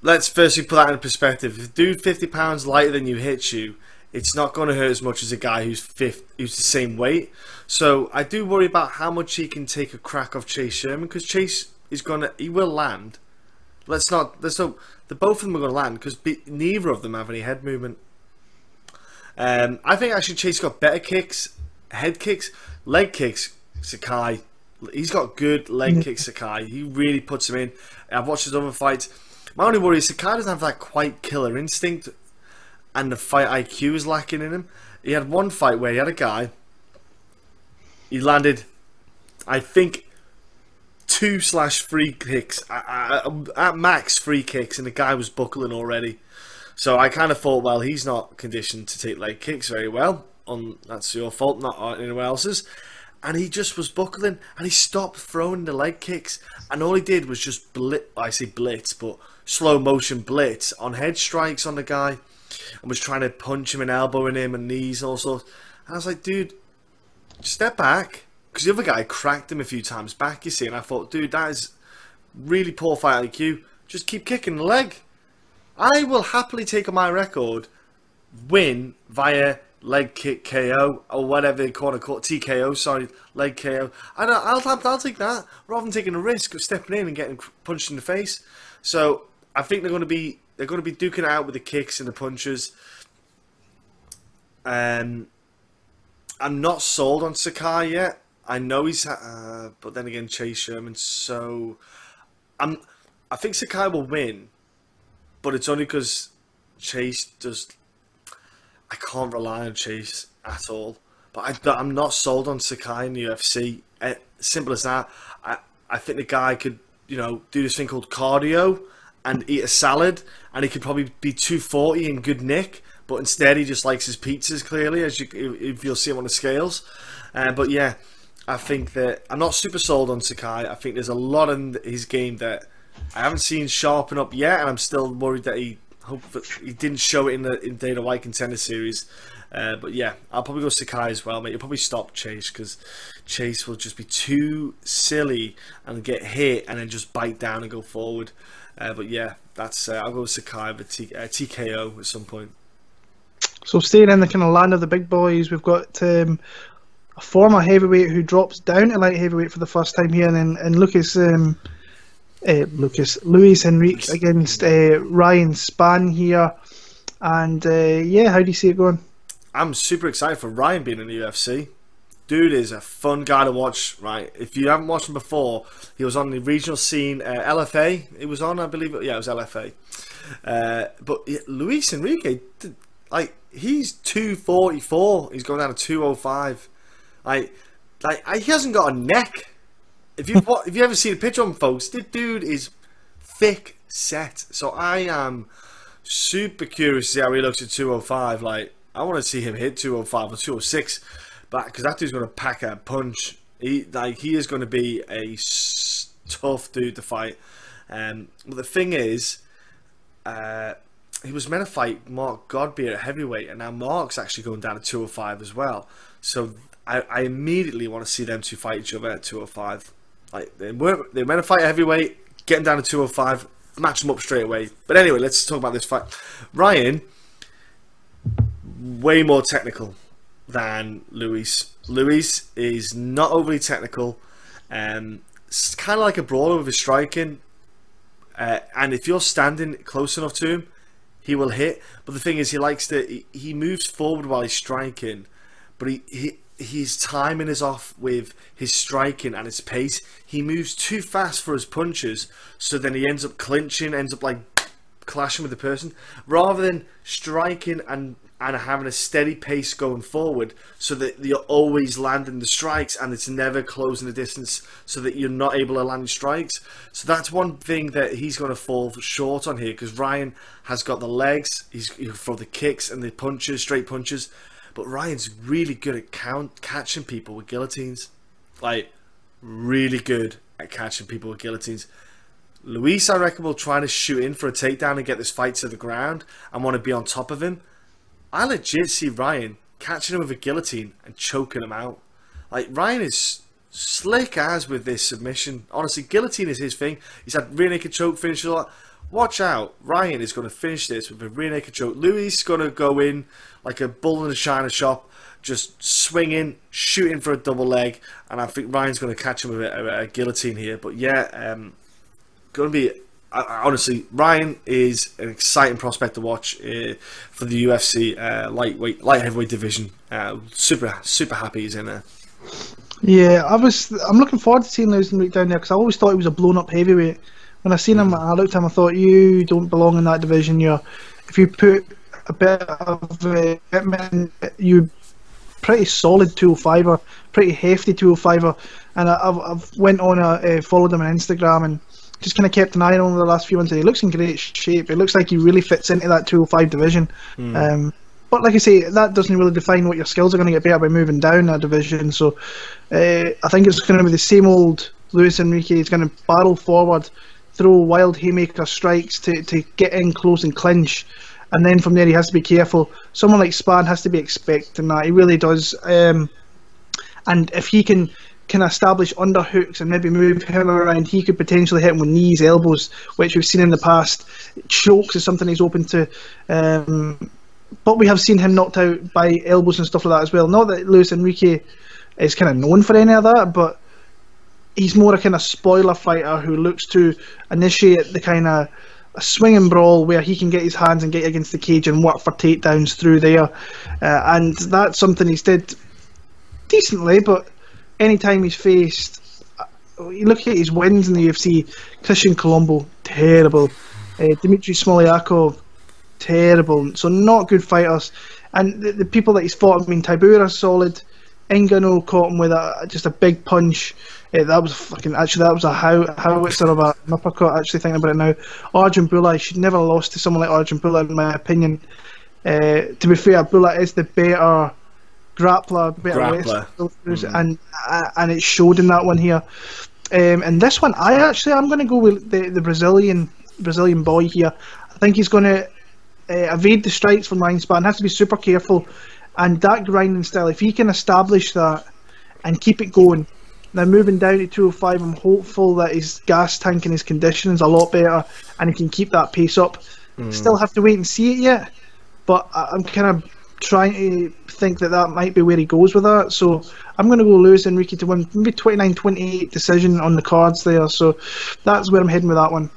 Speaker 2: let's firstly put that in perspective. If a dude 50 pounds lighter than you hits you, it's not going to hurt as much as a guy who's the same weight. So I do worry about how much he can take a crack off Chase Sherman, because Chase he will land. Let's hope the both of them are going to land, because neither of them have any head movement. I think actually Chase got better kicks, head kicks, leg kicks. Sakai, he's got good leg kicks. Sakai, he really puts him in. I've watched his other fights. My only worry is Sakai doesn't have that quite killer instinct, and the fight IQ is lacking in him. He had one fight where he had a guy, he landed, I think, 2/3 kicks, at max 3 kicks, and the guy was buckling already. So I kind of thought, well, he's not conditioned to take leg kicks very well. That's your fault, not anyone else's. And he just was buckling, and he stopped throwing the leg kicks, and all he did was just blitz, but slow motion blitz on head strikes on the guy, and was trying to punch him and elbowing him and knees and all sorts. And I was like, dude, step back, because the other guy cracked him a few times back, you see, and I thought, dude, that is really poor fight IQ. Just keep kicking the leg. I will happily take on my record, win via leg kick KO, or whatever they call it, TKO, sorry, leg KO. I'll take that, rather than taking a risk of stepping in and getting punched in the face. So I think they're going to be duking it out with the kicks and the punches. I'm not sold on Sakai yet. I know he's, but then again, Chase Sherman. So I think Sakai will win, but it's only because Chase does. I can't rely on Chase at all. But I'm not sold on Sakai in the UFC. Simple as that. I think the guy could, do this thing called cardio and eat a salad, and he could probably be 240 in good nick. But instead, he just likes his pizzas, clearly, if you'll see him on the scales. But yeah, I think that I'm not super sold on Sakai. I think there's a lot in his game that I haven't seen sharpen up yet, and I'm still worried that he didn't show it in the Dana White Contender Series. But yeah, I'll probably go Sakai as well, mate. You'll probably stop Chase, because Chase will just be too silly and get hit and then just bite down and go forward. But yeah, that's I'll go with Sakai, but TKO at some point.
Speaker 1: So staying in the kind of land of the big boys, we've got a former heavyweight who drops down to light heavyweight for the first time here, and Luis Henrique against Ryan Spann here. And yeah, how do you see it going?
Speaker 2: I'm super excited for Ryan being in the UFC. Dude is a fun guy to watch, right? If you haven't watched him before, he was on the regional scene, LFA. It was on, I believe. Yeah, it was LFA. But yeah, Luis Henrique, he's 244. He's going down to 205. He hasn't got a neck. If you ever seen a picture of him, folks, this dude is thick set. So I am super curious to see how he looks at 205. I want to see him hit 205 or 206, but because that dude's going to pack a punch. He is going to be a tough dude to fight. But the thing is, he was meant to fight Mark Godbeer at heavyweight, and now Mark's actually going down to 205 as well. So I immediately want to see them two fight each other at 205. They meant to fight heavyweight, get him down to 205, match them up straight away. But anyway, let's talk about this fight. Ryan, way more technical than Luis. Luis is not overly technical. It's kind of like a brawler with his striking. And if you're standing close enough to him, he will hit. But the thing is, he moves forward while he's striking, but his timing is off with his striking and his pace. He moves too fast for his punches, so then he ends up clinching, ends up clashing with the person, rather than striking and having a steady pace going forward, so that you're always landing the strikes and it's never closing the distance, so that you're not able to land strikes. So that's one thing that he's going to fall short on here, because Ryan has got the legs, he's for the kicks and the punches, straight punches. But Ryan's really good at catching people with guillotines. Really good at catching people with guillotines. Luis, I reckon, will try to shoot in for a takedown and get this fight to the ground and want to be on top of him. I legit see Ryan catching him with a guillotine and choking him out. Ryan is slick as with this submission. Honestly, guillotine is his thing. He's had rear naked choke finishes a lot. Watch out. Ryan is going to finish this with a rear naked choke. Luis is going to go in like a bull in a china shop, just swinging, shooting for a double leg, and I think Ryan's going to catch him with a guillotine here. But yeah, going to be honestly, Ryan is an exciting prospect to watch for the UFC light heavyweight division. Super happy he's in there.
Speaker 1: Yeah, I'm looking forward to seeing Luis Henrique down there, because I always thought he was a blown up heavyweight When I seen him, I looked at him, I thought, you don't belong in that division. If you put a bit of equipment, you pretty solid 205er, pretty hefty 205er, and I've went on, followed him on Instagram and just kind of kept an eye on him over the last few months. And he looks in great shape. It looks like he really fits into that 205 division. But like I say, that doesn't really define what your skills are going to get better by moving down that division. So I think it's going to be the same old Luis Enrique. He's going to barrel forward, throw wild haymaker strikes to get in close and clinch. And then from there, he has to be careful. Someone like Spann has to be expecting that. He really does. And if he can establish underhooks and maybe move him around, he could potentially hit him with knees, elbows, which we've seen in the past. Chokes is something he's open to. But we have seen him knocked out by elbows and stuff like that as well. Not that Luis Enrique is kind of known for any of that, but he's more a kind of spoiler fighter who looks to initiate the kind of a swinging brawl where he can get his hands and get against the cage and work for takedowns through there. And that's something he's did decently, but anytime he's faced, you look at his wins in the UFC, Christian Colombo, terrible. Dmitry Smolyakov, terrible. So not good fighters. And the people that he's fought, I mean, Tybura solid. Ngannou caught him with just a big punch. That was a howitzer of an uppercut, actually thinking about it now. Arjun Bula, he should never have lost to someone like Arjun Bula, in my opinion. To be fair, Bula is the better grappler, and it showed in that one here. And this one, I'm going to go with the Brazilian boy here. I think he's going to evade the strikes from Ryan Spann, has to be super careful. And that grinding style, if he can establish that and keep it going, now moving down to 205, I'm hopeful that his gas tank and his conditioning is a lot better and he can keep that pace up. Still have to wait and see it yet, but I'm kind of trying to think that might be where he goes with that. So I'm going to go Luis Enrique to win, maybe 29-28 decision on the cards there. So that's where I'm heading with that one.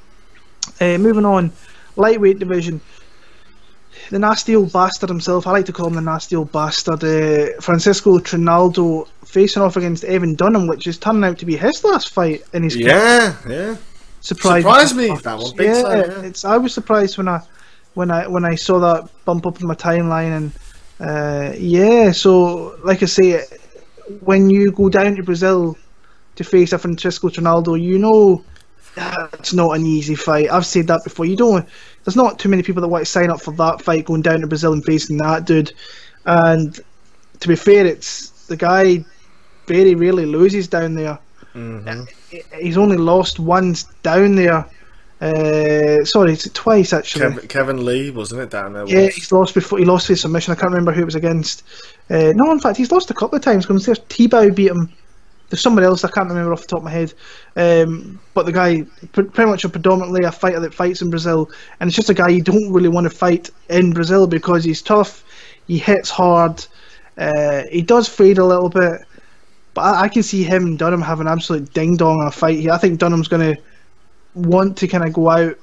Speaker 1: Moving on, lightweight division. The nasty old bastard himself, I like to call him the nasty old bastard, Francisco Trinaldo, facing off against Evan Dunham, which is turning out to be his last fight in his career. Surprised me that one. Big time, I was surprised when I saw that bump up in my timeline, and so like I say, when you go down to Brazil to face a Francisco Trinaldo, you know it's not an easy fight. I've said that before. There's not too many people that want to sign up for that fight, going down to Brazil and facing that dude. And to be fair, it's the guy very rarely loses down there. He's only lost once down there. Sorry, it's twice actually.
Speaker 2: Kevin Lee, wasn't it, down there?
Speaker 1: Yeah, he's lost before. He lost his submission. I can't remember who it was against. No, in fact, he's lost a couple of times. Because there's T-Bow beat him. There's somebody else I can't remember off the top of my head, but the guy pretty much predominantly a fighter that fights in Brazil, and it's just a guy you don't really want to fight in Brazil because he's tough, he hits hard, he does fade a little bit, but I can see him and Dunham having an absolute ding dong in a fight here. I think Dunham's going to want to kind of go out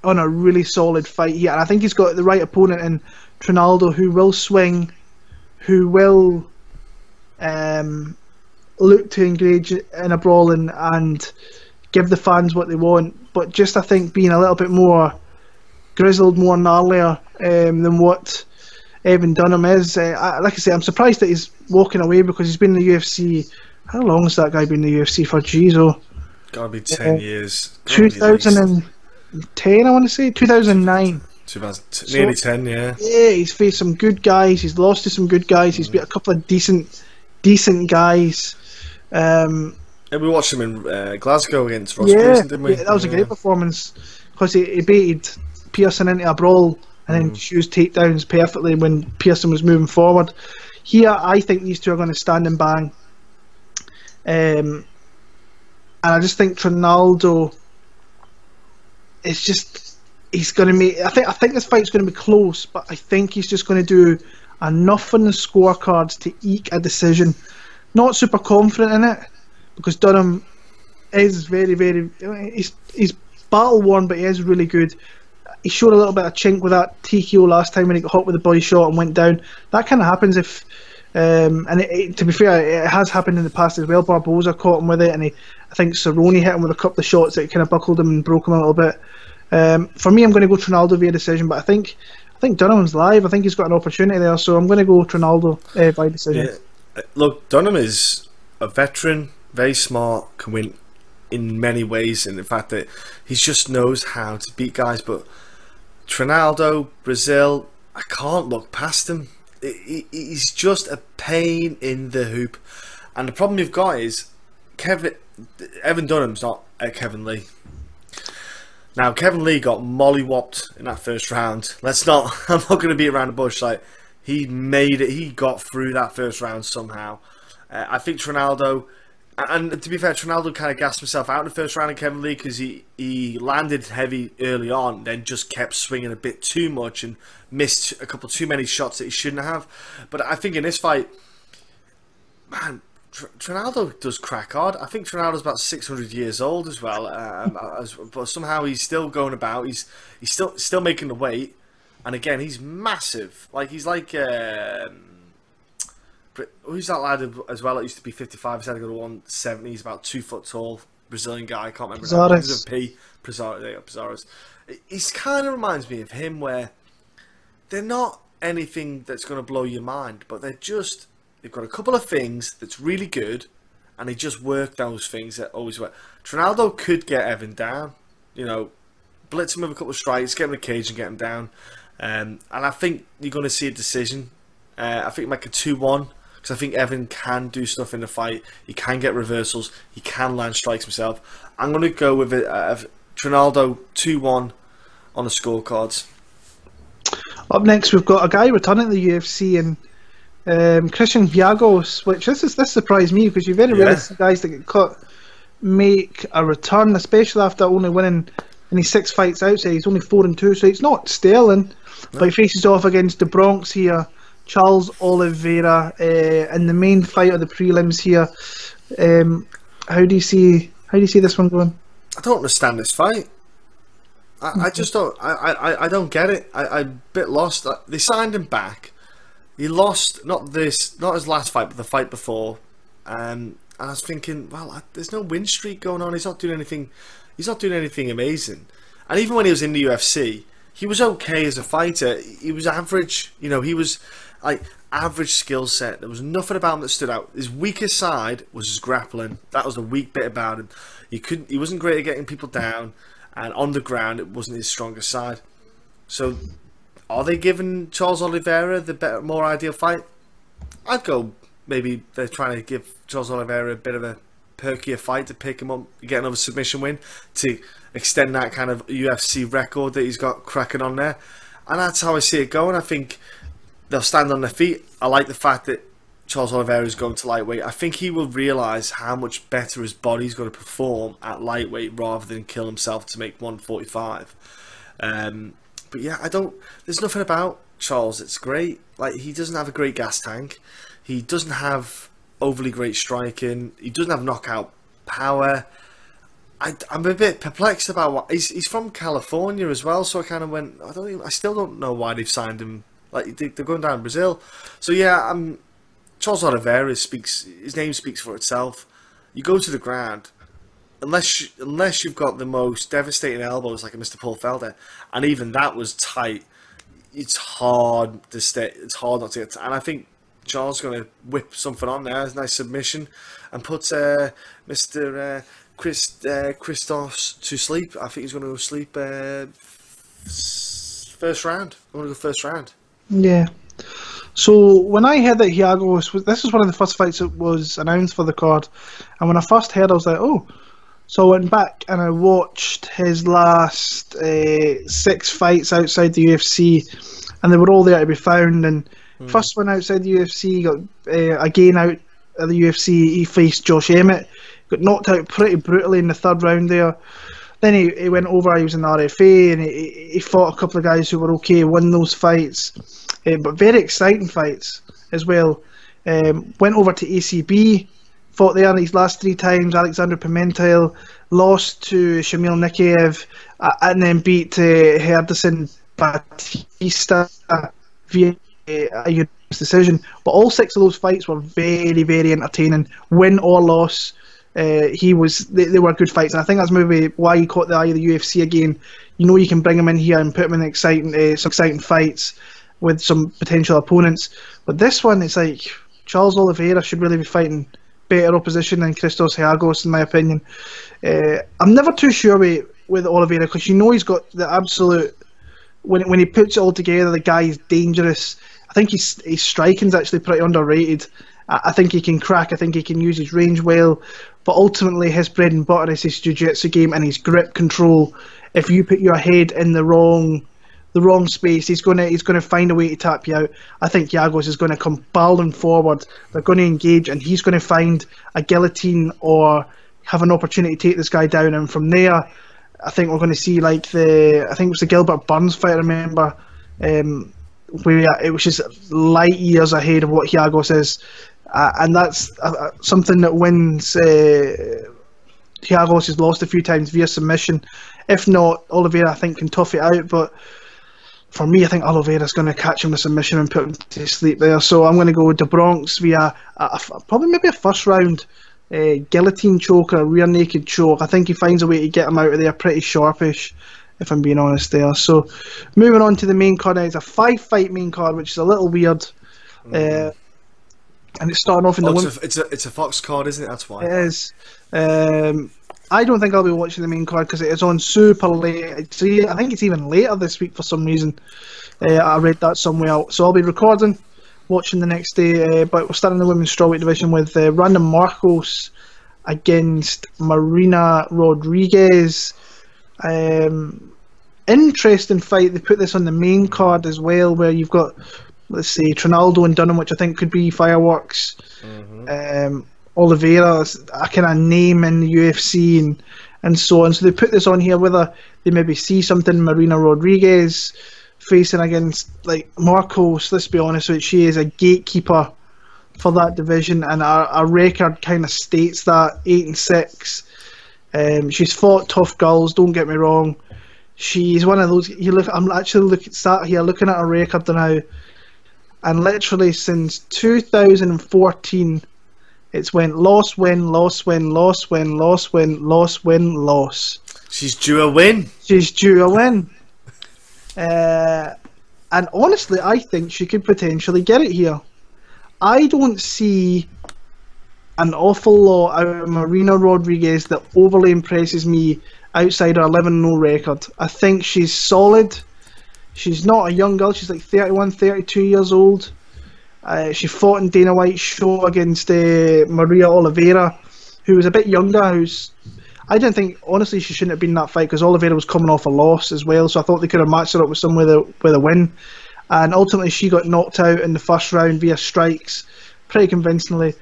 Speaker 1: on a really solid fight here, and I think he's got the right opponent in Trinaldo, who will swing, who will look to engage in a brawl and give the fans what they want, but just I think being a little bit more grizzled, more gnarlier than what Evan Dunham is. Like I say, I'm surprised that he's walking away because he's been in the UFC. How long has that guy been in the UFC for? Jeez,
Speaker 2: gotta be 10 years.
Speaker 1: 2010, I want to say 2009.
Speaker 2: Nearly 10, yeah.
Speaker 1: Yeah, he's faced some good guys. He's lost to some good guys. He's beat a couple of decent guys. And
Speaker 2: we watched him in Glasgow against Ross Pearson, didn't we?
Speaker 1: Yeah, that was a great performance because he baited Pearson into a brawl and then used takedowns perfectly when Pearson was moving forward. Here, I think these two are going to stand and bang. And I just think Trinaldo is just, he's going to make, I think this fight's going to be close, but I think he's just going to do enough on the scorecards to eke a decision. Not super confident in it because Dunham is very, very, he's battle worn, but he is really good. He showed a little bit of chink with that TKO last time when he got hot with the body shot and went down. That kind of happens if To be fair, it has happened in the past as well. Barboza caught him with it, and I think Cerrone hit him with a couple of shots that kind of buckled him and broke him a little bit. For me, I'm going to go Trinaldo via decision, but I think Dunham's live. I think he's got an opportunity there, so I'm going to go Trinaldo by decision.
Speaker 2: Yeah. Look, Dunham is a veteran, very smart, can win in many ways, and the fact that he just knows how to beat guys. But Trinaldo, Brazil, I can't look past him. He's just a pain in the hoop, and the problem you've got is Evan Dunham's not Kevin Lee. Now, Kevin Lee got mollywopped in that first round. I'm not going to beat around the bush. Like, he made it. He got through that first round somehow. I think Trinaldo, and to be fair, Trinaldo kind of gassed himself out in the first round of Kevin Lee because he landed heavy early on, then just kept swinging a bit too much and missed a couple too many shots that he shouldn't have. But I think in this fight, man, Trinaldo does crack hard. I think Trinaldo's about 600 years old as well, but somehow he's still going about. He's still making the weight, and again, he's massive. Like, he's like who's that lad as well? It used to be 55. He's had to go to 170. He's about 2 foot tall, Brazilian guy. I can't remember. Pizarro. He kind of reminds me of him, where they're not anything that's going to blow your mind, but they've got a couple of things that's really good, and they just work those things that always work. Trinaldo could get Evan down, blitz him with a couple of strikes, get him in the cage and get him down. And I think you're going to see a decision. I think like a 2-1, because I think Evan can do stuff in the fight. He can get reversals. He can land strikes himself. I'm going to go with Trinaldo 2-1 on the scorecards.
Speaker 1: Up next, we've got a guy returning to the UFC, and Christian Giagos, which this surprised me, because you very rarely see guys that get cut make a return, especially after only winning in his 6 fights outside. He's only 4-2, so it's not sterling. No. But he faces off against the Bronx here, Charles Oliveira, in the main fight of the prelims here. How do you see this one going?
Speaker 2: I don't understand this fight. I just don't. I don't get it. I'm a bit lost. They signed him back. He lost not his last fight, but the fight before. And I was thinking, well, there's no win streak going on. He's not doing anything. He's not doing anything amazing. And even when he was in the UFC, he was okay as a fighter. He was average. He was like average skill set. There was nothing about him that stood out. His weakest side was his grappling. That was the weak bit about him. He wasn't great at getting people down, and on the ground it wasn't his strongest side. So, are they giving Charles Oliveira the better, more ideal fight? I'd go maybe they're trying to give Charles Oliveira a bit of a perkier fight to pick him up, get another submission win to extend that kind of UFC record that he's got cracking on there. And that's how I see it going. I think they'll stand on their feet. I like the fact that Charles Oliveira is going to lightweight. I think he will realise how much better his body's going to perform at lightweight rather than kill himself to make 145. But yeah, there's nothing about Charles that's great. Like, he doesn't have a great gas tank. He doesn't have overly great striking. He doesn't have knockout power. I'm a bit perplexed about what he's from California as well. So I kind of went, I still don't know why they've signed him. Like, they're going down to Brazil. So yeah, Charles Oliveira his name speaks for itself. You go to the ground, unless you've got the most devastating elbows like a Mr. Paul Felder, and even that was tight. It's hard to stay. It's hard not to get. And I think Charles is going to whip something on there. It's a nice submission, and put Mr. Christos to sleep. I think he's going to go sleep first round. I'm going to go first round.
Speaker 1: Yeah. So when I heard that Giagos this was one of the first fights that was announced for the card, and when I first heard, I was like, oh. So I went back and I watched his last 6 fights outside the UFC, and they were all there to be found. And first one outside the UFC, he got again out of the UFC. He faced Josh Emmett, got knocked out pretty brutally in the 3rd round there. Then he went over. He was in the RFA, and he fought a couple of guys who were okay, won those fights, but very exciting fights as well. Went over to ACB. Fought there his last 3 times. Alexander Pimentel lost to Shamil Nikiev, and then beat Herderson Batista via a decision. But all 6 of those fights were very, very entertaining, win or loss. They were good fights, and I think that's maybe why he caught the eye of the UFC again. You know, you can bring him in here and put him in some exciting fights with some potential opponents. But this one, it's like Charles Oliveira should really be fighting better opposition than Christos Giagos, in my opinion. I'm never too sure with Oliveira, because you know he's got the absolute. When he puts it all together, the guy is dangerous. I think his striking's actually pretty underrated. I think he can crack. I think he can use his range well. But ultimately, his bread and butter is his jiu-jitsu game and his grip control. If you put your head in the wrong space, he's gonna find a way to tap you out. I think Giagos is going to come barreling forward. They're going to engage, and he's going to find a guillotine or have an opportunity to take this guy down. And from there, I think we're going to see I think it was the Gilbert Burns fight, I remember, where it was just light years ahead of what Giagos is. And that's something that wins. Giagos has lost a few times via submission. If not, Oliveira, I think, can tough it out. But for me, I think Oliveira's going to catch him with submission and put him to sleep there. So I'm going to go with the Bronx via probably maybe a first round guillotine choke or a rear naked choke. I think he finds a way to get him out of there pretty sharpish, if I'm being honest there. So moving on to the main card now, it's a 5-fight main card, which is a little weird. And it's starting off in the
Speaker 2: it's a Fox card, isn't it? That's why.
Speaker 1: It is. I don't think I'll be watching the main card because it is on super late. I think it's even later this week for some reason. I read that somewhere. So I'll be recording, watching the next day. But we're starting the women's strawweight division with Randa Markos against Marina Rodriguez. Interesting fight. They put this on the main card as well, where you've got, let's say, Trinaldo and Dunham, which I think could be fireworks. Oliveira, a kind of name in the UFC and so on. So they put this on here whether they maybe see something Marina Rodriguez facing against Markos. Let's be honest with it, she is a gatekeeper for that division, and our record kind of states that 8-6. She's fought tough girls, don't get me wrong. She's one of those. I'm actually looking at her record now. And literally since 2014, it's went loss, win, loss, win, loss, win, loss, win, loss, win, loss.
Speaker 2: She's due a win.
Speaker 1: And honestly, I think she could potentially get it here. I don't see an awful lot out of Marina Rodriguez that overly impresses me outside her 11-0 record. I think she's solid. She's not a young girl. She's like 31, 32 years old. She fought in Dana White's show against Maria Oliveira, who was a bit younger. I didn't think, honestly, she shouldn't have been in that fight because Oliveira was coming off a loss as well. So I thought they could have matched her up with someone with a win. And ultimately, she got knocked out in the first round via strikes, pretty convincingly.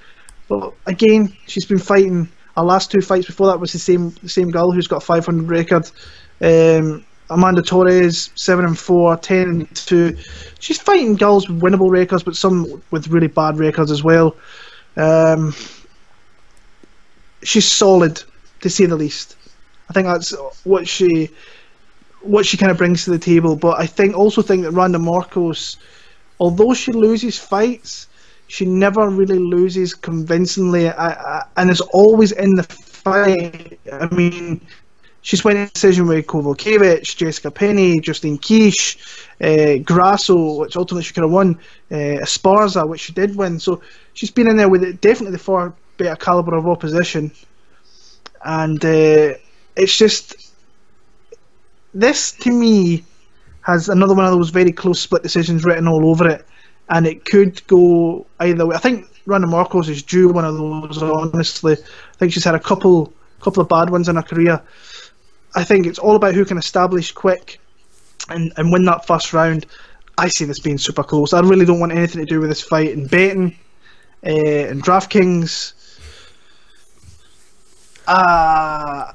Speaker 1: But again, she's been fighting. Her last 2 fights before that was the same girl who's got a 500 record. Amanda Torres, 7-4, 10-2. She's fighting girls with winnable records, but some with really bad records as well. She's solid, to say the least. I think that's what she kind of brings to the table. But I also think that Randa Markos, although she loses fights, she never really loses convincingly, and is always in the fight. I mean, she's winning a decision with Kovalkiewicz, Jessica Penney, Justine Kish, Grasso, which ultimately she could have won, Esparza, which she did win. So she's been in there with definitely the far better calibre of opposition. And it's just, this to me has another one of those very close split decisions written all over it. And it could go either way. I think Randa Markos is due one of those, honestly. I think she's had a couple of bad ones in her career. I think it's all about who can establish quick and win that first round. I see this being super close. I really don't want anything to do with this fight in betting and DraftKings. I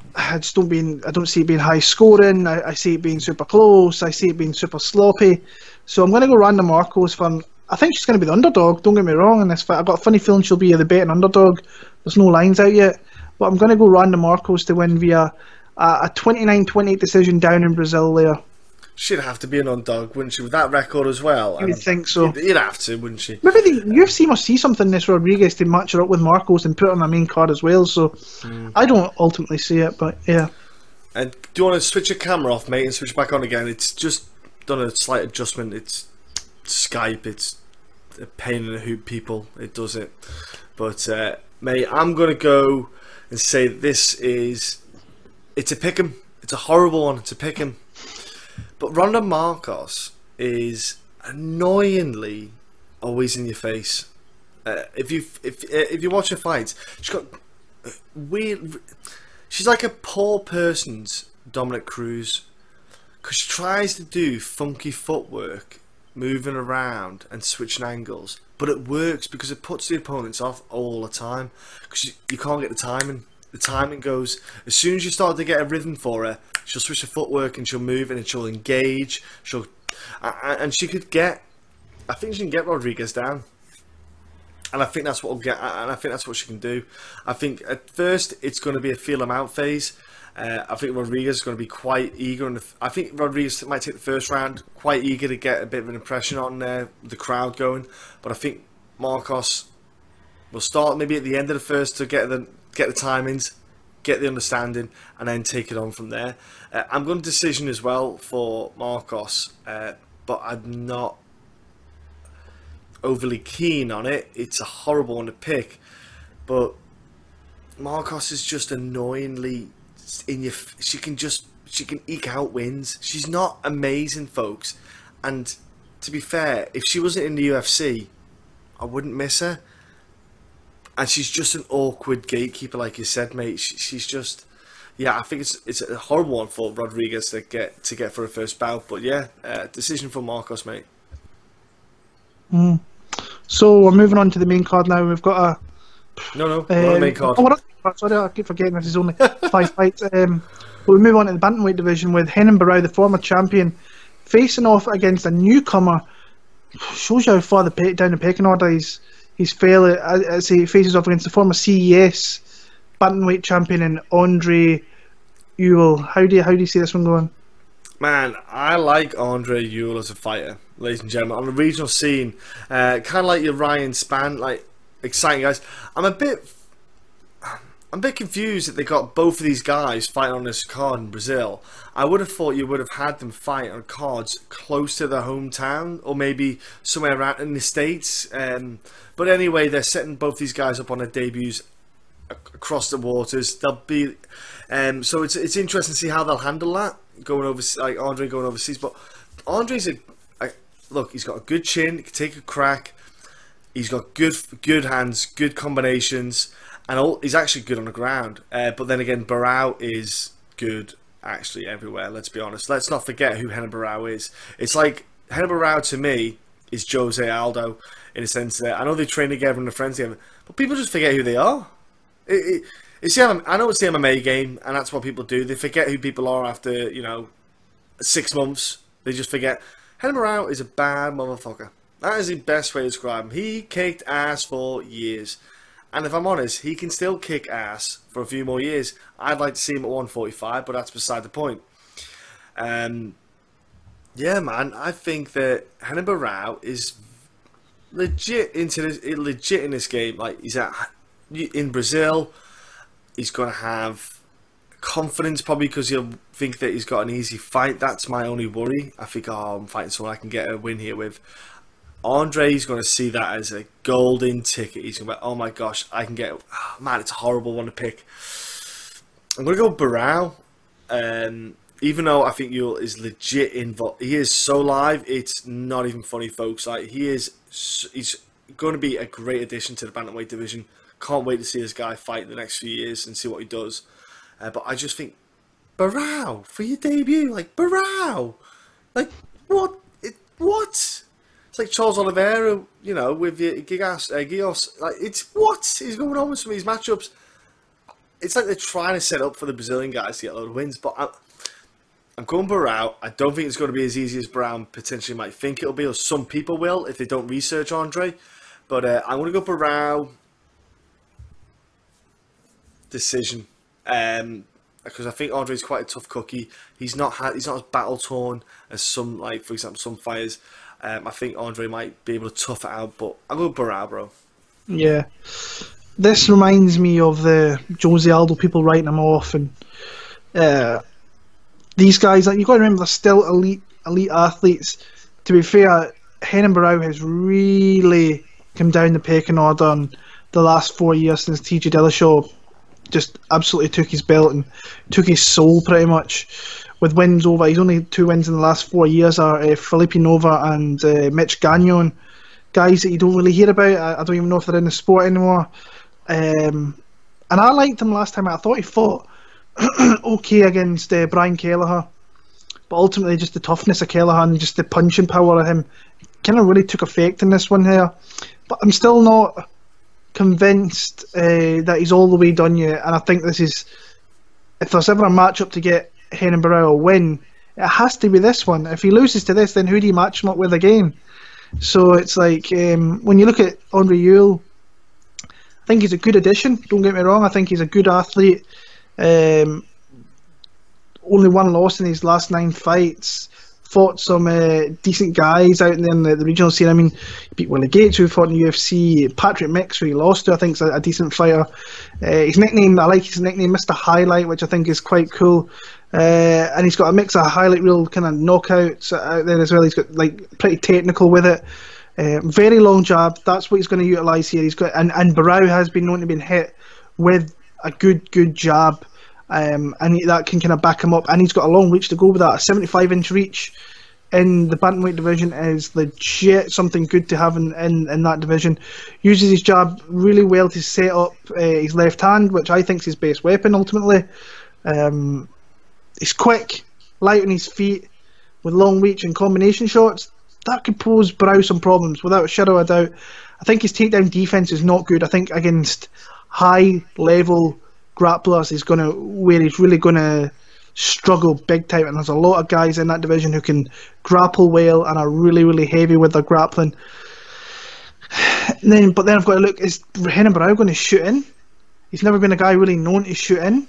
Speaker 1: don't see it being high scoring. I see it being super close. I see it being super sloppy. So I'm going to go Randa Markos. I think she's going to be the underdog. Don't get me wrong in this fight. I've got a funny feeling she'll be the betting underdog. There's no lines out yet, but I'm going to go Randa Markos to win via a 29-28 decision down in Brazil there.
Speaker 2: She'd have to be an underdog, wouldn't she, with that record as well?
Speaker 1: You would think so.
Speaker 2: You'd have to, wouldn't she?
Speaker 1: Maybe the UFC must see something in this Rodriguez to match her up with Markos and put her on the main card as well. So I don't ultimately see it, but yeah.
Speaker 2: And do you want to switch your camera off, mate, and switch back on again? It's just done a slight adjustment. It's Skype. It's a pain in the hoop, people. It does it. But, mate, I'm going to go and say it's a pick 'em. It's a horrible one. It's a pick 'em. But Randa Markos is annoyingly always in your face. If you watch her fights, she's got weird. She's like a poor person's Dominic Cruz, because she tries to do funky footwork, moving around and switching angles, but it works because it puts the opponents off all the time. Because you can't get the timing. The timing goes, as soon as you start to get a rhythm for her, she'll switch her footwork and she'll move and she'll engage. And she could get, I think she can get Rodriguez down. And I think that's what we'll get, and I think that's what she can do. I think at first it's going to be a feel them out phase. I think Rodriguez is going to be quite eager, and I think Rodriguez might take the first round quite eager to get a bit of an impression on the crowd going. But I think Markos will start maybe at the end of the first to get the timings, get the understanding, and then take it on from there. I'm going to decision as well for Markos, but I'm not overly keen on it. It's a horrible one to pick, but Markos is just annoyingly in your. She can eke out wins. She's not amazing, folks. And to be fair, if she wasn't in the UFC, I wouldn't miss her. And she's just an awkward gatekeeper, like you said, mate. She's just, yeah. I think it's a horrible one for Rodriguez to get for a first bout. But yeah, decision for Markos, mate.
Speaker 1: So we're moving on to the main card now. We've got
Speaker 2: we're on the main card.
Speaker 1: Sorry, I keep forgetting this is only 5 fights. But we move on to the bantamweight division with Renan Barão, the former champion, facing off against a newcomer. Shows you how far down the pecking order he's failed as he faces off against the former CES bantamweight champion in Andre Ewell. How do you see this one going?
Speaker 2: Man, I like Andre Ewell as a fighter, ladies and gentlemen, on the regional scene. Kind of like your Ryan Spann, like exciting guys. I'm a bit confused that they got both of these guys fighting on this card in Brazil. I would have thought you would have had them fight on cards close to their hometown, or maybe somewhere around in the States. But anyway, they're setting both these guys up on their debuts across the waters. They'll be, so it's interesting to see how they'll handle that going overseas, like Andre going overseas. But Andre's look, he's got a good chin, he can take a crack. He's got good hands, good combinations. And he's actually good on the ground. But then again, Barão is good actually everywhere, let's be honest. Let's not forget who Renan Barão is. It's like, Renan Barão to me is Jose Aldo, in a sense that I know they train together and they're friends together, but people just forget who they are. I know it's the MMA game, and that's what people do. They forget who people are after, 6 months. They just forget. Renan Barão is a bad motherfucker. That is the best way to describe him. He kicked ass for years. And if I'm honest, he can still kick ass for a few more years. I'd like to see him at 145, but that's beside the point. Yeah, man, I think that Renan Barão is legit in this game. Like, he's in Brazil. He's going to have confidence, probably because he'll think that he's got an easy fight. That's my only worry. I think, I'm fighting someone I can get a win here with. Andre's going to see that as a golden ticket. He's going to be, oh my gosh, I can get... Oh, man, it's a horrible one to pick. I'm going to go Barão. Even though I think Ewell is legit involved. He is so live, it's not even funny, folks. Like, he's going to be a great addition to the bantamweight division. Can't wait to see this guy fight in the next few years and see what he does. But I just think, Barão, for your debut, like, Barão. Like, what? What? It's like Charles Oliveira, with your Giagos. Like, it's what is going on with some of these matchups? It's like they're trying to set up for the Brazilian guys to get a load of wins. But I'm going Barão. I don't think it's going to be as easy as Barão potentially might think it'll be, or some people will if they don't research Andre. But I'm going to go Barão. Decision. because I think Andre's quite a tough cookie. He's not as battle torn as some, like for example, some fighters. I think Andre might be able to tough it out, but I'll go Barão, bro.
Speaker 1: Yeah. This reminds me of the Jose Aldo people writing him off, and these guys, like, you've got to remember, they're still elite athletes. To be fair, Renan Barão has really come down the pecking order in the last 4 years since TJ Dillashaw just absolutely took his belt and took his soul pretty much. With wins over, he's only 2 wins in the last 4 years are Felipe Nova and Mitch Gagnon, guys that you don't really hear about. I don't even know if they're in the sport anymore. And I liked him last time. I thought he fought okay against Brian Kelleher, but ultimately just the toughness of Kelleher and just the punching power of him kind of really took effect in this one here. But I'm still not convinced that he's all the way done yet, and I think this is, if there's ever a matchup to get Renan Barão a win, it has to be this one. If he loses to this, then who do you match him up with again? So it's like, when you look at Andre Ewell, I think he's a good addition, don't get me wrong. I think he's a good athlete. Only one loss in his last 9 fights. Fought some decent guys out there in the regional scene. I mean, he beat Willie Gates, who fought in the UFC. Patrick Mix, who he lost to, I think is a decent fighter. His nickname, I like his nickname, Mr. Highlight, which I think is quite cool. And he's got a mix of highlight reel kind of knockouts out there as well. He's got like pretty technical with it. Very long jab. That's what he's going to utilise here. He's got and Barão has been known to be hit with a good jab. And that can kind of back him up, and he's got a long reach to go with that. A 75-inch reach in the bantamweight division is legit something good to have in that division. Uses his jab really well to set up his left hand, which I think is his best weapon ultimately. He's quick, light on his feet, with long reach and combination shots. That could pose Barão some problems, without a shadow of a doubt. I think his takedown defense is not good. I think against high-level grapplers is where he's really going to struggle big time, and there's a lot of guys in that division who can grapple well and are really heavy with their grappling. But then I've got to look, is Renan Barão going to shoot in? He's never been a guy really known to shoot in.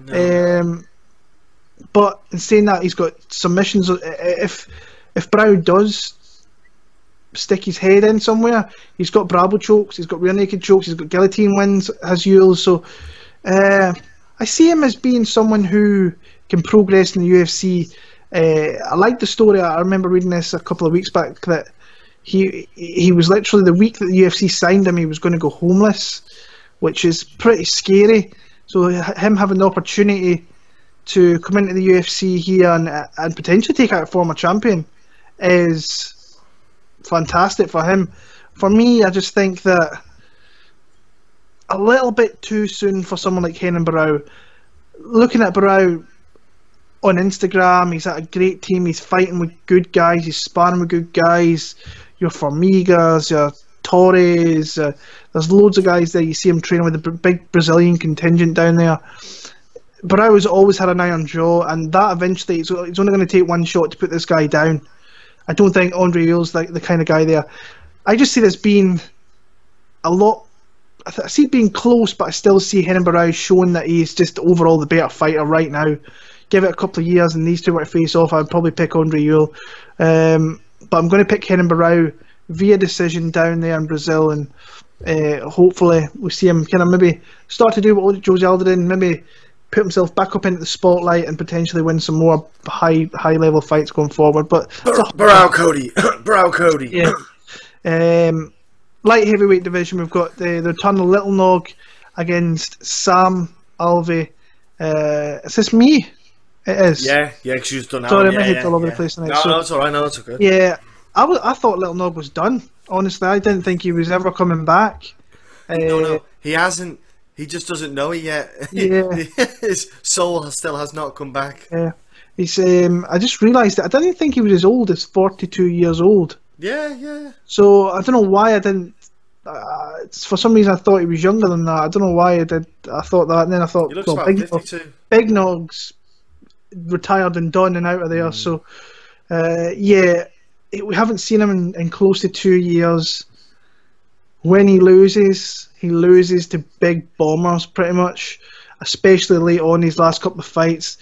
Speaker 1: No. But in saying that, he's got submissions. If Barão does stick his head in somewhere, he's got Bravo chokes, he's got rear naked chokes, he's got guillotine wins, has Ewell. So I see him as being someone who can progress in the UFC. I like the story. I remember reading this a couple of weeks back that he was literally, the week that the UFC signed him, he was going to go homeless, which is pretty scary. So him having the opportunity to come into the UFC here and potentially take out a former champion is fantastic for him. For me, I just think that a little bit too soon for someone like Renan Barão. Looking at Barão on Instagram, he's at a great team, he's fighting with good guys, he's sparring with good guys, your Formigas, your Torres, there's loads of guys there. You see him training with the big Brazilian contingent down there. Barão has always had an iron jaw, and that eventually, it's only going to take one shot to put this guy down. I don't think Andre Ewell's the kind of guy there. I just see this being a lot. I see it being close, but I still see Renan Barão showing that he's just overall the better fighter right now. Give it a couple of years and these two were to face off, I'd probably pick Andre Ewell. But I'm going to pick Renan Barão via decision down there in Brazil, and hopefully we see him kind of maybe start to do what Jose Aldo did, and maybe put himself back up into the spotlight and potentially win some more high level fights going forward. But
Speaker 2: Barão Cody. Barão Cody.
Speaker 1: Yeah. Light heavyweight division, we've got the return of Little Nog against Sam Alvey. Is this me? It is.
Speaker 2: Yeah, because you've done that.
Speaker 1: Sorry, my head's all over the place tonight.
Speaker 2: No, it's alright, no, it's okay.
Speaker 1: Yeah, I thought Little Nog was done. Honestly, I didn't think he was ever coming back.
Speaker 2: No, he hasn't. He just doesn't know it yet.
Speaker 1: Yeah.
Speaker 2: His soul still has not come back.
Speaker 1: Yeah. He's. I just realised that I didn't think he was as old as 42 years old.
Speaker 2: Yeah.
Speaker 1: So I don't know why I didn't. For some reason, I thought he was younger than that. I don't know why I did. I thought that, and then I thought,
Speaker 2: he looks about 52.
Speaker 1: Big Nog's retired and done and out of there. So, we haven't seen him in close to 2 years. When he loses to big bombers, pretty much. especially late on his last couple of fights.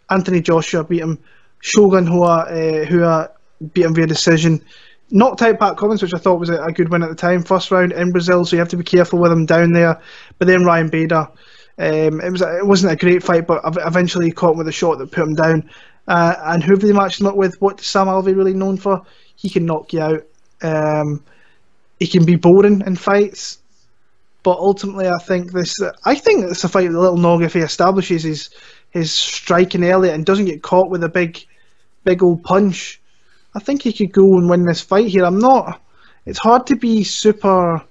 Speaker 1: Anthony Joshua beat him. Shogun Hua beat him via decision. Knocked out Pat Cummins, which I thought was a good win at the time. First round in Brazil, so you have to be careful with him down there. But then Ryan Bader. It wasn't a great fight, but eventually he caught him with a shot that put him down. And whoever they matched him up with, what Sam Alvey really known for? He can knock you out. He can be boring in fights, but ultimately I think this is a fight with Little Nog if he establishes his striking early and doesn't get caught with a big old punch. I think he could go and win this fight here. It's hard to be super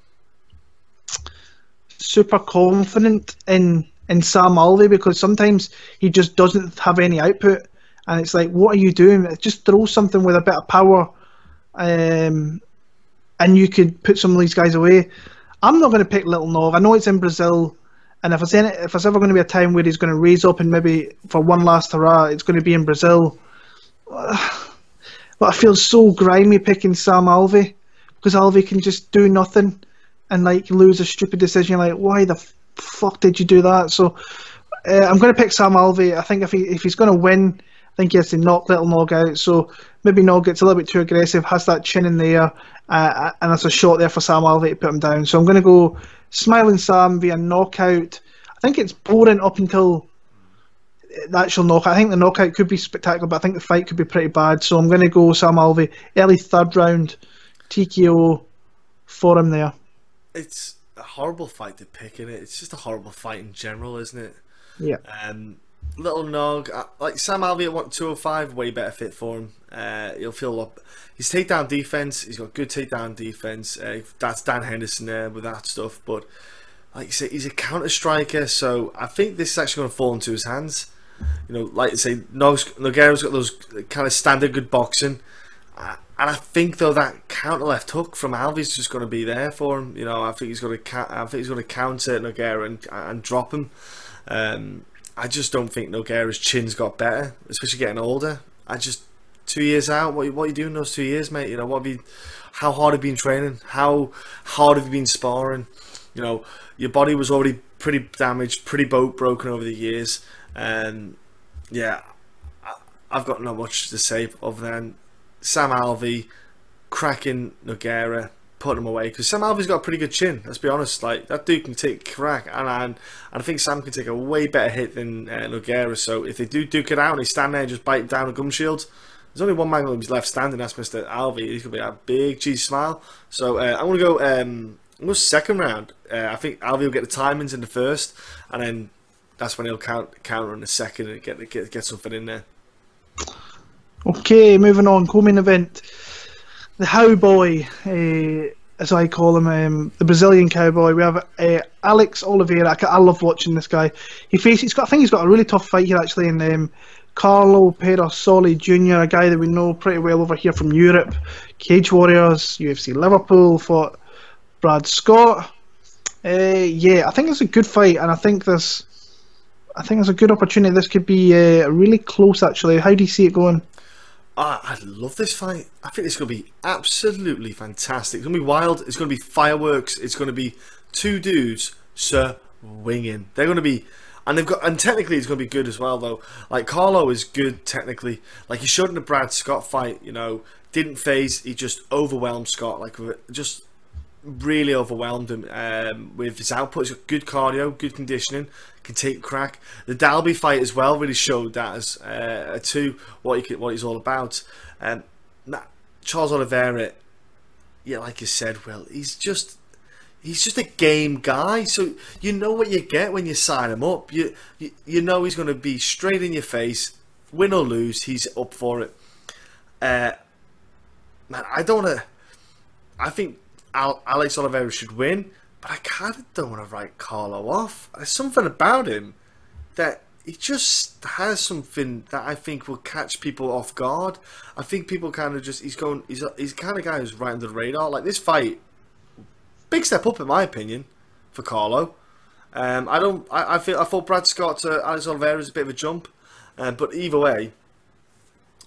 Speaker 1: confident in Sam Alvey because sometimes he just doesn't have any output, and it's like, what are you doing? Just throw something with a bit of power, and you could put some of these guys away. I'm not going to pick Little Nog. I know it's in Brazil, and if there's ever going to be a time where he's going to raise up and maybe for one last hurrah, it's going to be in Brazil. But I feel so grimy picking Sam Alvey because Alvey can just do nothing and like lose a stupid decision. Like, why the fuck did you do that? So I'm going to pick Sam Alvey. I think if he's going to win, I think he has to knock Little Nog out. So maybe Nog gets a little bit too aggressive, has that chin in the air, and there's a shot there for Sam Alvey to put him down. So I'm going to go Smiling Sam via knockout. I think it's boring up until the actual knockout. I think the knockout could be spectacular, but I think the fight could be pretty bad. So I'm going to go Sam Alvey, early third round, TKO for him there.
Speaker 2: It's a horrible fight to pick, in it. It's just a horrible fight in general, isn't it?
Speaker 1: Yeah.
Speaker 2: Little Nog, like Sam Alvey at 205, way better fit for him. He'll feel up. His takedown defense, he's got good takedown defense. That's Dan Henderson there with that stuff. But like you say, he's a counter striker, so I think this is actually going to fall into his hands. You know, like you say, Nogueira's got those kind of standard good boxing. And I think though that counter left hook from Alvey's just going to be there for him. You know, I think he's going to counter Nogueira and drop him. I just don't think Nogueira's chin's got better, especially getting older. 2 years out, what are you doing those 2 years, mate? You know, how hard have you been training? How hard have you been sparring? You know, your body was already pretty damaged, pretty broken over the years. Yeah, I've got not much to say other than Sam Alvey cracking Nogueira, putting him away, because Sam Alvey's got a pretty good chin, let's be honest. Like, that dude can take a crack, and I think Sam can take a way better hit than Nogueira. So if they do duke it out and they stand there and just bite down a gum shield, there's only one man who's left standing, that's Mr. Alvey. He's going to be a big cheese smile. So I'm going to go second round. I think Alvey will get the timings in the first, and then that's when he'll counter in the second and get something in there.
Speaker 1: Okay, moving on. Co-main event. The cowboy, as I call him, the Brazilian cowboy. We have Alex Oliveira. I love watching this guy. I think he's got a really tough fight here actually in Carlo Pedersoli Jr., a guy that we know pretty well over here from Europe. Cage Warriors, UFC Liverpool, fought Brad Scott. Yeah, I think it's a good fight, and I think there's a good opportunity. This could be really close actually. How do you see it going?
Speaker 2: I love this fight. I think it's going to be absolutely fantastic. It's going to be wild. It's going to be fireworks. It's going to be two dudes swinging. They're going to be, and technically it's going to be good as well though. Like, Carlo is good technically. Like, he showed in the Brad Scott fight, you know, didn't phase. He just overwhelmed Scott. Like, just really overwhelmed him with his output. He's got good cardio, good conditioning, can take crack. The Dalby fight as well really showed that as what he's all about. Charles Oliveira, yeah, like you said, Will, he's just a game guy. So you know what you get when you sign him up. You know he's going to be straight in your face, win or lose. He's up for it. Man, I think Alex Oliveira should win, but I kind of don't want to write Carlo off. There's something about him that he just has something that I think will catch people off guard. I think people kind of just he's the kind of guy who's right under the radar. Like, this fight, big step up in my opinion for Carlo. I thought Brad Scott to Alex Oliveira is a bit of a jump, but either way,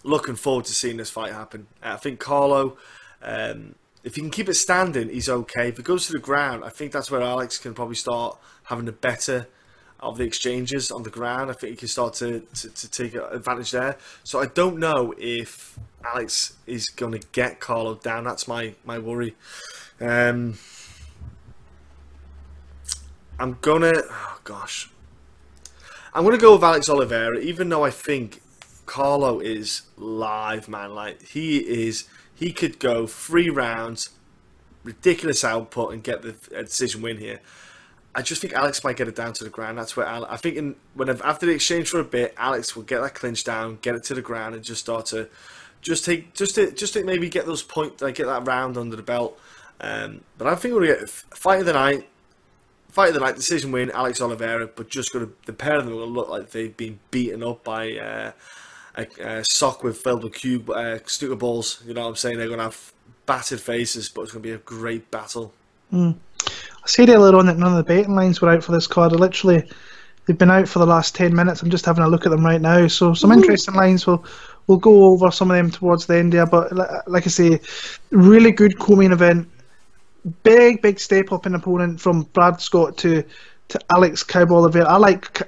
Speaker 2: looking forward to seeing this fight happen. I think Carlo, if he can keep it standing, he's okay. If it goes to the ground, I think that's where Alex can probably start having a better of the exchanges on the ground. I think he can start to take advantage there. So I don't know if Alex is going to get Carlo down. That's my worry. I'm gonna go with Alex Oliveira, even though I think Carlo is live, man. Like he could go 3 rounds, ridiculous output, and get the decision win here. I just think Alex might get it down to the ground. That's where I think after the exchange for a bit, Alex will get that clinch down, get it to the ground, and just start to maybe get those points, like get that round under the belt. But I think we're gonna get fight of the night, decision win, Alex Oliveira. But the pair of them will look like they've been beaten up by a sock filled with snooker balls. You know what I'm saying? They're gonna have battered faces, but it's gonna be a great battle.
Speaker 1: I said earlier on that none of the betting lines were out for this card. They've been out for the last 10 minutes. I'm just having a look at them right now. So some interesting lines. We'll go over some of them towards the end there. But like I say, really good co-main event. Big step up in opponent from Brad Scott to Alex Cowboy Oliveira. I like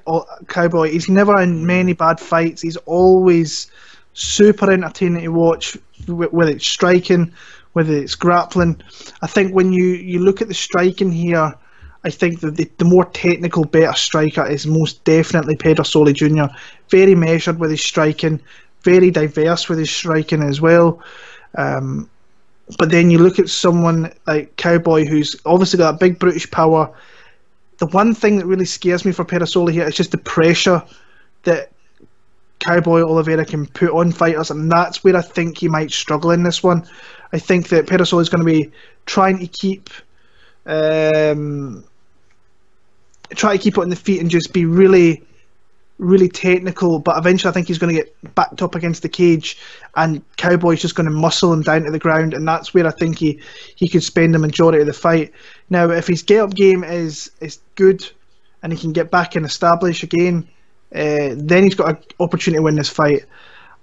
Speaker 1: Cowboy. He's never in many bad fights. He's always super entertaining to watch, whether it's striking, whether it's grappling. I think when you look at the striking here, I think that the more technical, better striker is most definitely Pedersoli Jr. Very measured with his striking, very diverse with his striking as well. But then you look at someone like Cowboy, who's obviously got a big brutish power. The one thing that really scares me for Pedersoli here is just the pressure that Cowboy Oliveira can put on fighters, and that's where I think he might struggle in this one. I think that Pedersoli is going to be trying to keep it on the feet and just be really technical, but eventually I think he's going to get backed up against the cage, and Cowboy's just going to muscle him down to the ground, and that's where I think he could spend the majority of the fight. Now, if his get-up game is good and he can get back and establish again, then he's got an opportunity to win this fight.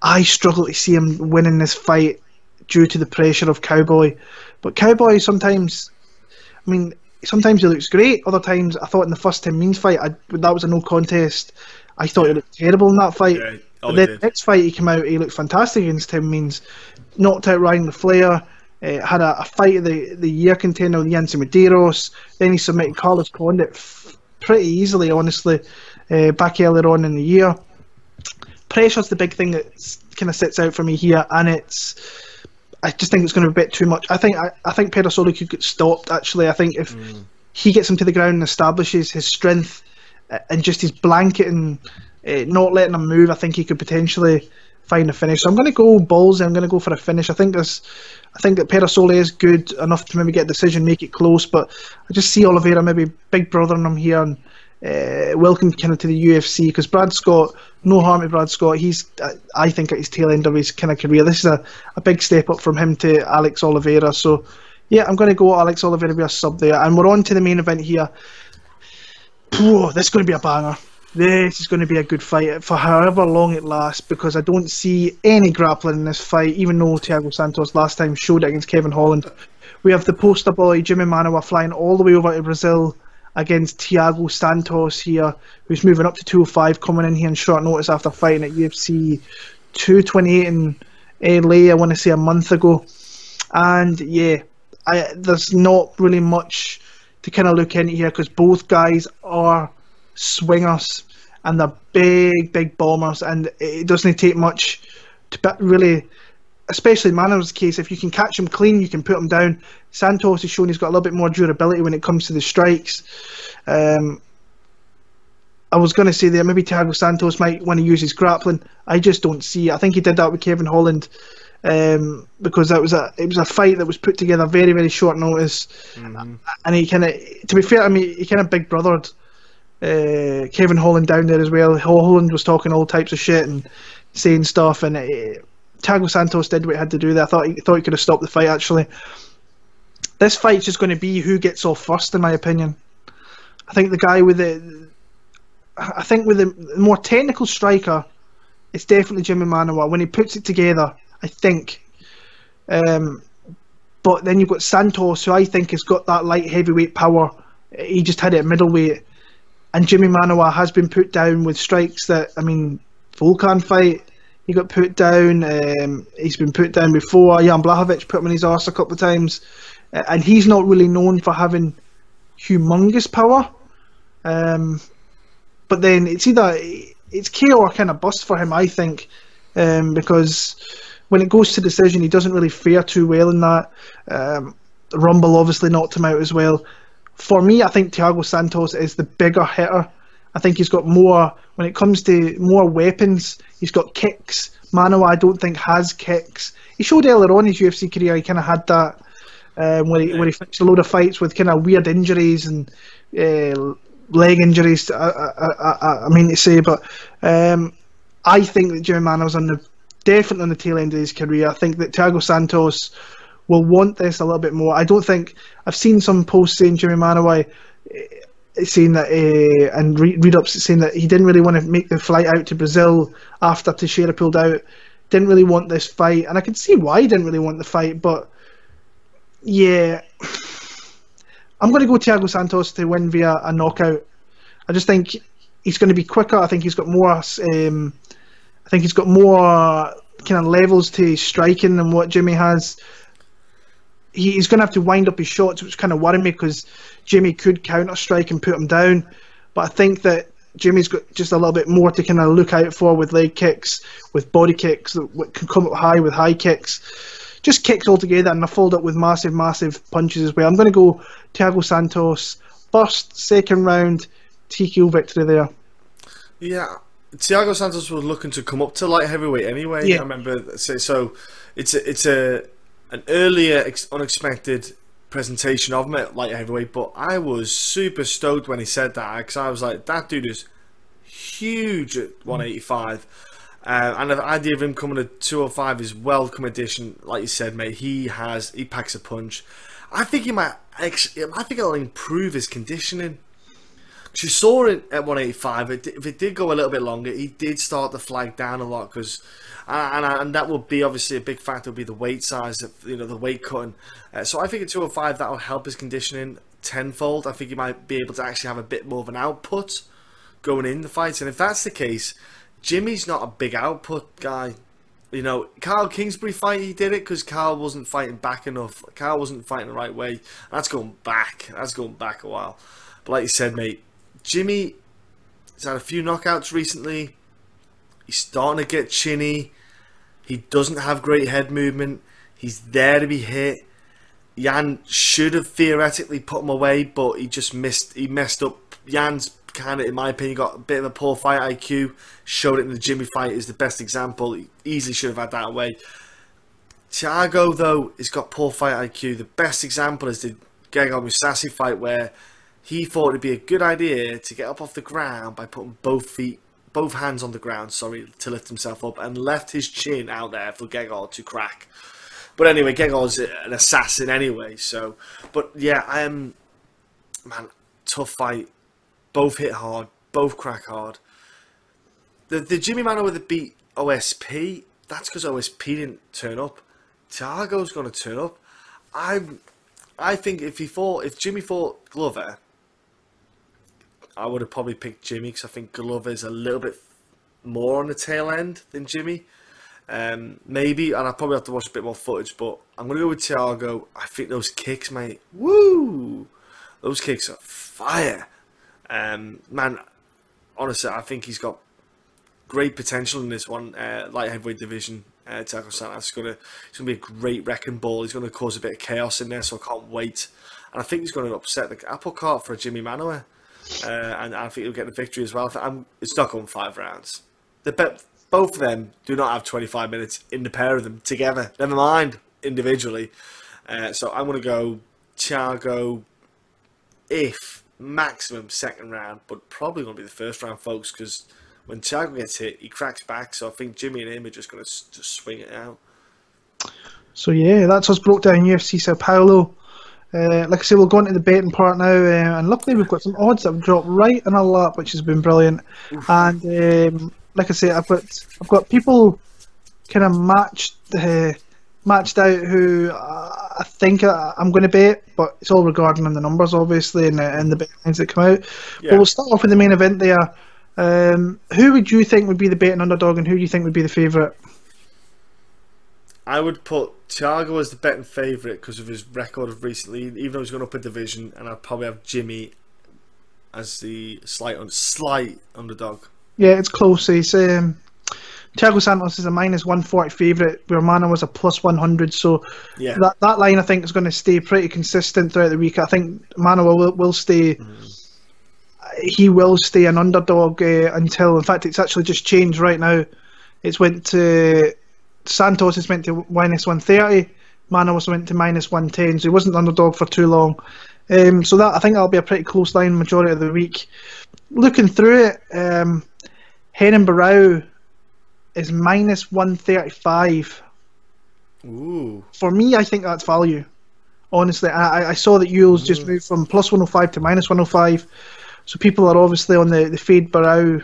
Speaker 1: I struggle to see him winning this fight due to the pressure of Cowboy. But Cowboy sometimes he looks great. Other times, I thought in the first Tim Means fight, that was a no contest. I thought he looked terrible in that fight.
Speaker 2: Yeah.
Speaker 1: But then the next fight he came out, he looked fantastic against Tim Means. Knocked out Ryan LaFleur. Had a fight of the year contender with Yancy Medeiros. Then he submitted Carlos Condit pretty easily, honestly, back earlier on in the year. Pressure's the big thing that kind of sits out for me here, and I just think it's going to be a bit too much. I think Pedersoli could get stopped, actually. I think if he gets him to the ground and establishes his strength and just his blanketing, not letting him move, I think he could potentially find a finish. So I'm going to go ballsy. I'm going to go for a finish. I think that Pedersoli is good enough to maybe get a decision, make it close, but I just see Oliveira maybe big brothering him here and welcome kind of to the UFC, because Brad Scott, no harm to Brad Scott, he's I think at his tail end of his kind of career. This is a big step up from him to Alex Oliveira. So yeah, I'm going to go Alex Oliveira be a sub there, and we're on to the main event here. This is going to be a banger. This is going to be a good fight for however long it lasts, because I don't see any grappling in this fight, even though Thiago Santos last time showed it against Kevin Holland. We have the poster boy Jimmy Manoa flying all the way over to Brazil against Thiago Santos here, who's moving up to 205, coming in here on short notice after fighting at UFC 228 in LA, I want to say a month ago. And yeah, there's not really much to kind of look into here, because both guys are swingers and they're big bombers, and it doesn't take much to really, especially in Manoa's case, if you can catch him clean, you can put him down. Santos has shown he's got a little bit more durability when it comes to the strikes. I was going to say there, maybe Thiago Santos might want to use his grappling. I just don't see it. I think he did that with Kevin Holland, because it was a fight that was put together very short notice, and he kind of, to be fair, I mean, he kind of big brothered Kevin Holland down there as well. Holland was talking all types of shit and saying stuff, and Thiago Santos did what he had to do there. I thought he could have stopped the fight, actually. This fight's just going to be who gets off first, in my opinion. I think the guy with the more technical striker, it's definitely Jimmy Manoa when he puts it together, I think. But then you've got Santos, who I think has got that light heavyweight power. He just had it at middleweight, and Jimmy Manoa has been put down with strikes that, I mean, Volkan fight, he got put down. He's been put down before. Jan Blachowicz put him in his arse a couple of times, and he's not really known for having humongous power. But then it's KO or kind of bust for him, I think, because when it goes to decision, he doesn't really fare too well in that. Rumble obviously knocked him out as well. For me, I think Thiago Santos is the bigger hitter. I think he's got more, when it comes to more weapons, he's got kicks. Manoa, I don't think, has kicks. He showed earlier on in his UFC career, he kind of had that, where he finished a load of fights with kind of weird injuries and leg injuries, I mean to say. But I think that Jimmy Manoa's definitely on the tail end of his career. I think that Thiago Santos will want this a little bit more. I don't think, I've seen some posts saying Jimmy Manoa, saying that, and read-ups saying that he didn't really want to make the flight out to Brazil after Teixeira pulled out. Didn't really want this fight, and I can see why he didn't really want the fight. But yeah, I'm going to go Thiago Santos to win via a knockout. I just think he's going to be quicker. I think he's got more. I think he's got more kind of levels to his striking than what Jimmy has. He's going to have to wind up his shots, which kind of worry me because Jimmy could counter strike and put him down. But I think that Jimmy's got just a little bit more to kind of look out for with leg kicks, with body kicks that can come up high with high kicks. Just kicks altogether, and I followed up with massive punches as well. I'm going to go Thiago Santos, first, second round, TKO victory there.
Speaker 2: Yeah, Thiago Santos was looking to come up to light heavyweight anyway. Yeah. I remember, so it's an earlier unexpected presentation of him at light heavyweight, but I was super stoked when he said that, because I was like, that dude is huge at 185. And the idea of him coming to 205 is welcome addition. Like you said, mate, he packs a punch. I think I think it'll improve his conditioning. Because you saw it at 185. If it did go a little bit longer, he did start to flag down a lot. Because and that would be obviously a big factor. Would be the weight size, the weight cutting. So I think at 205 that will help his conditioning tenfold. I think he might be able to actually have a bit more of an output going in the fights. And if that's the case, Jimmy's not a big output guy. Carl Kingsbury fight, he did it because Carl wasn't fighting back enough. Carl wasn't fighting the right way. That's going back. That's going back a while. But like you said, mate, Jimmy has had a few knockouts recently. He's starting to get chinny. He doesn't have great head movement. He's there to be hit. Jan should have theoretically put him away, but he just missed. He messed up. Jan's kind of, in my opinion, got a bit of a poor fight IQ. Showed it in the Jimmy fight is the best example. He easily should have had that away. Thiago, though, has got poor fight IQ. The best example is the Gegard Mousasi fight, where he thought it'd be a good idea to get up off the ground by putting both hands on the ground, to lift himself up, and left his chin out there for Gegard to crack. But anyway, Gegard's an assassin anyway, so... But yeah, man, tough fight. Both hit hard, both crack hard. The Jimmy Manoa that beat OSP, that's because OSP didn't turn up. Thiago's going to turn up. I think if Jimmy fought Glover, I would have probably picked Jimmy, because I think Glover's a little bit more on the tail end than Jimmy. Maybe, and I'll probably have to watch a bit more footage, but I'm going to go with Thiago. I think those kicks, mate, woo! Those kicks are fire. Man, honestly, I think he's got great potential in this one light heavyweight division. Thiago Santos he's going to be a great wrecking ball. He's going to cause a bit of chaos in there, so I can't wait. And I think he's going to upset the apple cart for Jimmy Manoa. And I think he'll get the victory as well. It's not going 5 rounds. Both of them do not have 25 minutes in the pair of them together. Never mind individually. So I'm going to go Thiago, if maximum second round, but probably going to be the first round, folks, because when Thiago gets hit, he cracks back. So I think Jimmy and him are just going to just swing it out. So yeah, that's us broke down UFC Sao Paulo. Like I say, we'll go into the betting part now, and luckily we've got some odds that have dropped right in our lap, which has been brilliant. Oof. And like I say, I've got people kind of matched out who
Speaker 1: I think I'm going to bet, but it's all regarding on the numbers, obviously, and the bet lines that come out.
Speaker 2: Yeah.
Speaker 1: But we'll start off with the main event there. Who would you think would be the betting underdog, and who do you think would be the favourite?
Speaker 2: I would put Thiago as the betting favourite because of his record of recently, even though he's gone up a division, and I'd probably have Jimmy as the slight underdog.
Speaker 1: Yeah, it's close. He's Thiago Santos is a -140 favourite, where Mana was a +100. So
Speaker 2: Yeah.
Speaker 1: that line I think is going to stay pretty consistent throughout the week. I think Mana will stay. He will stay an underdog until, in fact, it's actually just changed right now. It's went to Santos is meant to -130. Mana was went to -110, so he wasn't underdog for too long. So that I think that'll be a pretty close line majority of the week. Looking through it, Renan Barão is -135.
Speaker 2: Ooh.
Speaker 1: For me, I think that's value. Honestly, I saw that Ewell's just moved from +105 to -105. So people are obviously on the fade Barão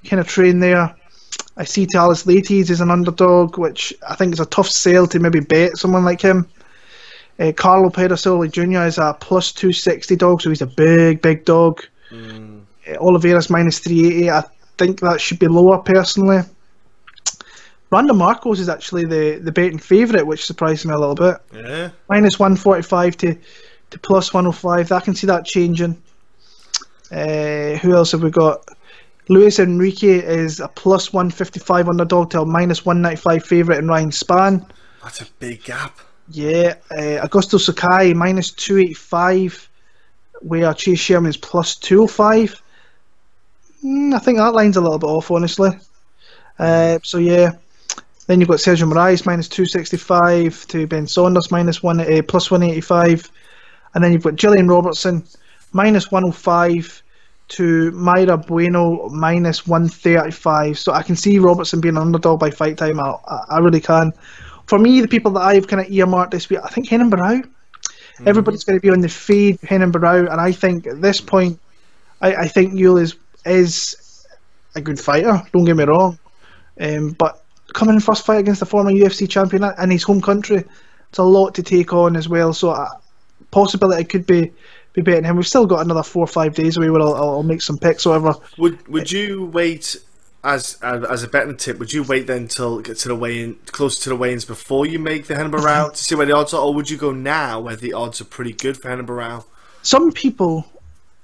Speaker 1: kind of train there. I see Talis Laites is an underdog, which I think is a tough sell to maybe bet someone like him. Carlo Pedersoli Jr. is a +260 dog, so he's a big dog. Oliveira's -380. I think that should be lower personally. Randa Markos is actually the betting favourite, which surprised me a little bit.
Speaker 2: Yeah.
Speaker 1: -145 to +105. I can see that changing. Who else have we got? Luis Henrique is a +155 underdog to a -195 favourite in Ryan Spann.
Speaker 2: That's a big gap.
Speaker 1: Yeah. Augusto Sakai -285, where Chase Sherman is +205. I think that line's a little bit off, honestly. So yeah. Then you've got Sergio Moraes -265 to Ben Saunders +185, and then you've got Gillian Robertson -105 to Mayra Bueno -135. So I can see Robertson being an underdog by fight time. I really can. For me, the people that I've kind of earmarked this week, I think Renan Barão. Everybody's going to be on the fade Renan Barão, and I think at this point, I think Ewell is a good fighter. Don't get me wrong, but coming in first fight against a former UFC champion in his home country, it's a lot to take on as well. So possibility it could be betting him. We've still got another 4 or 5 days away where I'll make some picks or whatever.
Speaker 2: Would you wait as a betting tip? Would you wait then till get to the weigh-in, close to the weigh-ins before you make the Renan Barão to see where the odds are, or would you go now where the odds are pretty good for Renan Barão?
Speaker 1: Some people,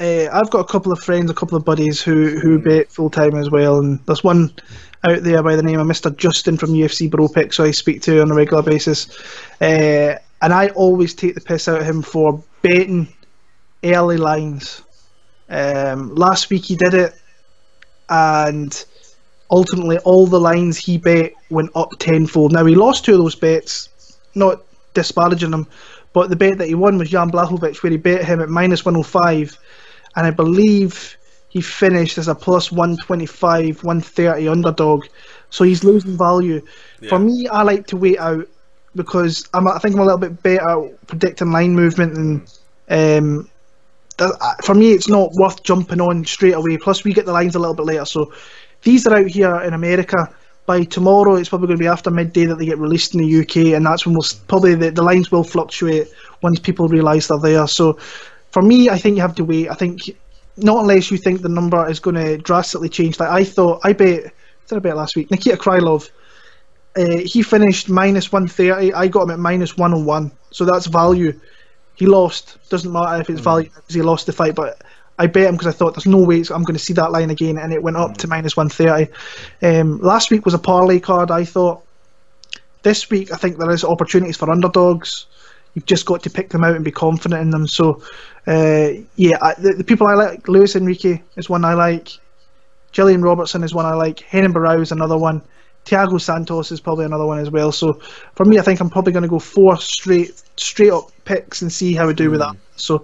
Speaker 1: I've got a couple of friends, a couple of buddies who bet full time as well, and there's one out there by the name of Mr. Justin from UFC Bro Picks, who I speak to on a regular basis, and I always take the piss out of him for betting early lines. Last week he did it, and ultimately all the lines he bet went up tenfold. Now he lost 2 of those bets, not disparaging him, but the bet that he won was Jan Blachowicz, where he bet him at -105, and I believe he finished as a +125, 130 underdog. So he's losing value. Yeah. For me, I like to wait out because I think I'm a little bit better at predicting line movement, and for me, it's not worth jumping on straight away. Plus, we get the lines a little bit later. So these are out here in America. By tomorrow, it's probably going to be after midday that they get released in the UK, and that's when probably the lines will fluctuate once people realise they're there. So for me, I think you have to wait. I think not unless you think the number is going to drastically change. Like I bet last week, Nikita Krylov, he finished -130. I got him at -101, so that's value. He lost. Doesn't matter if it's value because he lost the fight, but I bet him because I thought there's no way I'm going to see that line again, and it went up to -130. Last week was a parlay card, I thought. This week, I think there is opportunities for underdogs. You've just got to pick them out and be confident in them. So, the people I like, Luis Henrique is one I like. Gillian Robertson is one I like. Renan Barão is another one. Thiago Santos is probably another one as well. So, for me, I think I'm probably going to go 4 straight up picks and see how we do with that. So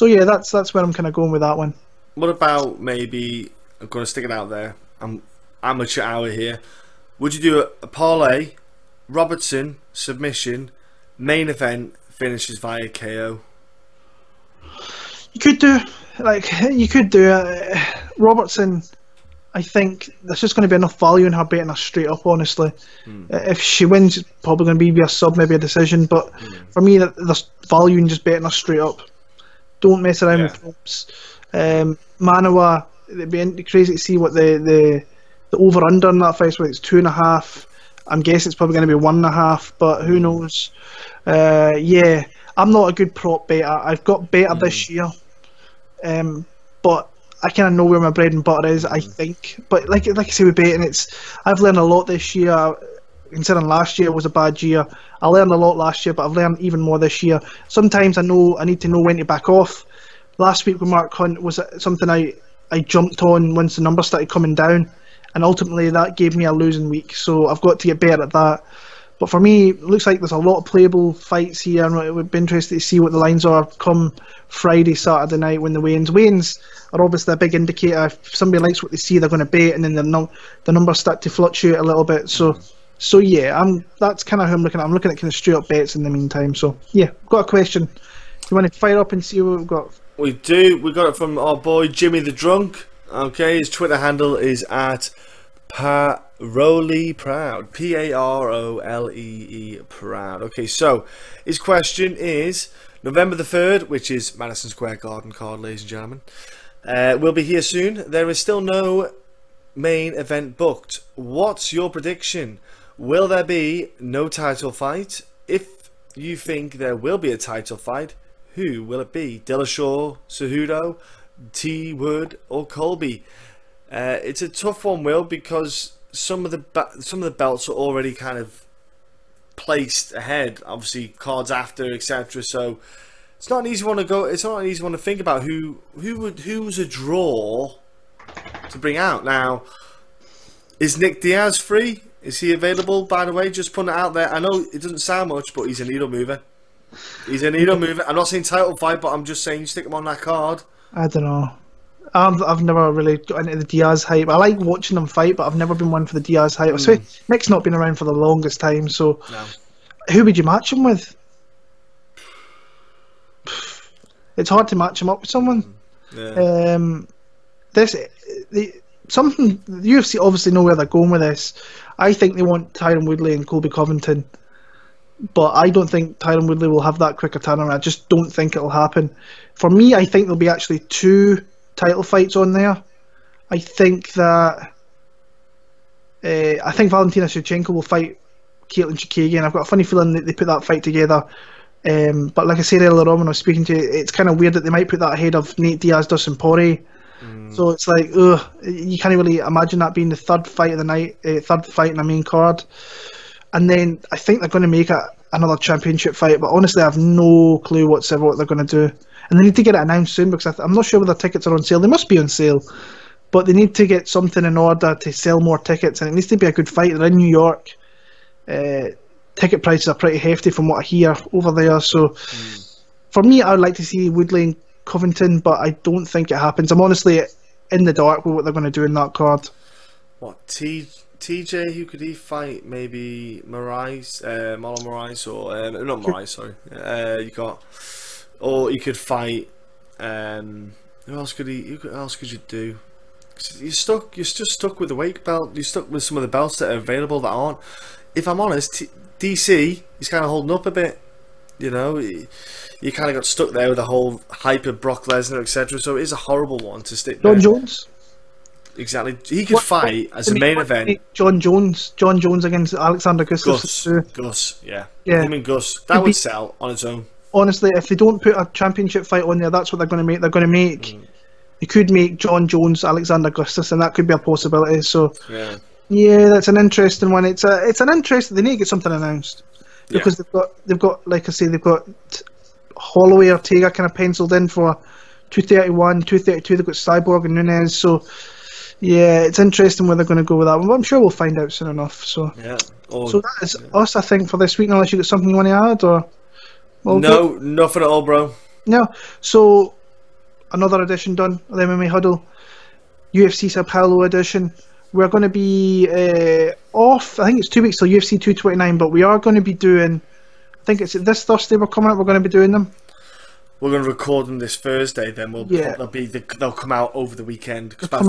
Speaker 1: yeah, that's where I'm kind of going with that one.
Speaker 2: What about maybe, I'm going to stick it out there, I'm amateur hour here. Would you do a parlay, Robertson, submission, main event, finishes via KO? You could do
Speaker 1: Robertson. I think there's just going to be enough value in her beating her straight up, honestly. If she wins, it's probably going to be a sub, maybe a decision. But for me, there's value in just betting her straight up. Don't mess around with props. Manawa, it'd be crazy to see what the over-under in that fight, whether it's 2.5. I'm guessing it's probably going to be 1.5, but who knows? Yeah, I'm not a good prop better. I've got better this year, but I kind of know where my bread and butter is, I think. But like I say with betting, I've learned a lot this year. Considering last year was a bad year, I learned a lot last year, but I've learned even more this year. Sometimes I need to know when to back off. Last week with Mark Hunt was something I jumped on once the numbers started coming down, and ultimately that gave me a losing week. So I've got to get better at that. But for me, it looks like there's a lot of playable fights here, and it would be interesting to see what the lines are come Friday, Saturday night when the weigh-ins. Weigh-ins are obviously a big indicator. If somebody likes what they see, they're going to bet, and then the numbers start to fluctuate a little bit. So yeah, that's kind of who I'm looking at. I'm looking at kind of straight up bets in the meantime. So yeah, got a question. You want to fire up and see what we've got?
Speaker 2: We do. We got it from our boy Jimmy the Drunk. Okay, his Twitter handle is at Paroli Proud. P-A-R-O-L-E-E Proud. Okay, so his question is November the 3rd, which is Madison Square Garden card, ladies and gentlemen. We'll be here soon. There is still no main event booked. What's your prediction? Will there be no title fight? If you think there will be a title fight, who will it be? Dillashaw, Cejudo, T. Wood, or Colby? It's a tough one, Will, because some of the belts are already kind of placed ahead. Obviously, cards after, etc. So it's not an easy one to go. It's not an easy one to think about. Who's a draw to bring out now? Is Nick Diaz free? Is he available? By the way, just putting it out there. I know it doesn't sound much, but he's a needle mover. He's a needle mover. I'm not saying title fight, but I'm just saying stick him on that card.
Speaker 1: I don't know. I've never really got into the Diaz hype. I like watching them fight, but I've never been one for the Diaz hype. Nick's not been around for the longest time, so
Speaker 2: no. Who
Speaker 1: would you match him with? It's hard to match him up with someone.
Speaker 2: Yeah.
Speaker 1: The UFC obviously know where they're going with this. I think they want Tyron Woodley and Colby Covington, but I don't think Tyron Woodley will have that quicker turnaround. I just don't think it'll happen. For me, I think there'll be actually 2 title fights on there. I think that Valentina Shevchenko will fight Caitlin Chikagyan. I've got a funny feeling that they put that fight together. But like I said earlier on when I was speaking to you, it's kind of weird that they might put that ahead of Nate Diaz, Dustin Poirier. So it's like, you can't really imagine that being the third fight of the night, third fight in the main card. And then I think they're going to make it another championship fight, but honestly I have no clue whatsoever what they're going to do. And they need to get it announced soon, because I'm not sure whether tickets are on sale. They must be on sale, but they need to get something in order to sell more tickets, and it needs to be a good fight. They're in New York. Ticket prices are pretty hefty from what I hear over there. So for me, I would like to see Woodley and Covington, but I don't think it happens. I'm honestly in the dark with what they're going to do in that card.
Speaker 2: What, TJ, who could he fight? Maybe Moraes, Marlon Moraes, or not Moraes, sorry. You could fight. Who else could you do? You're just stuck with the weight belt. You're stuck with some of the belts that are available that aren't. If I'm honest, DC, he's kind of holding up a bit. You know, you kind of got stuck there with the whole hype of Brock Lesnar, etc. So it is a horrible one to stick there.
Speaker 1: John Jones.
Speaker 2: Exactly. He could fight as a main event.
Speaker 1: John Jones against Alexander Gustafsson.
Speaker 2: Gus, yeah. Him and Gus. That would sell on its own. Honestly,
Speaker 1: if they don't put a championship fight on there, that's what they're going to make. They're going to make. They could make John Jones, Alexander Gustafsson. That could be a possibility. So yeah, that's an interesting one. It's an interesting. They need to get something announced, because they've got like I say, they've got Holloway, Ortega kind of penciled in for 231, 232. They've got Cyborg and Nunes. So yeah, it's interesting where they're going to go with that one. But I'm sure we'll find out soon enough. So so that is us, I think, for this week. Unless you got something you want to add, or
Speaker 2: no, nothing at all, bro.
Speaker 1: No. So another edition done of the MMA Huddle, UFC Sao Paulo edition. We're going to be off. I think it's 2 weeks till UFC 229, but we are going to be doing. I think it's this Thursday we're coming up. We're going to be doing them.
Speaker 2: we're going to record them this Thursday. Then they'll come out over the weekend. Because I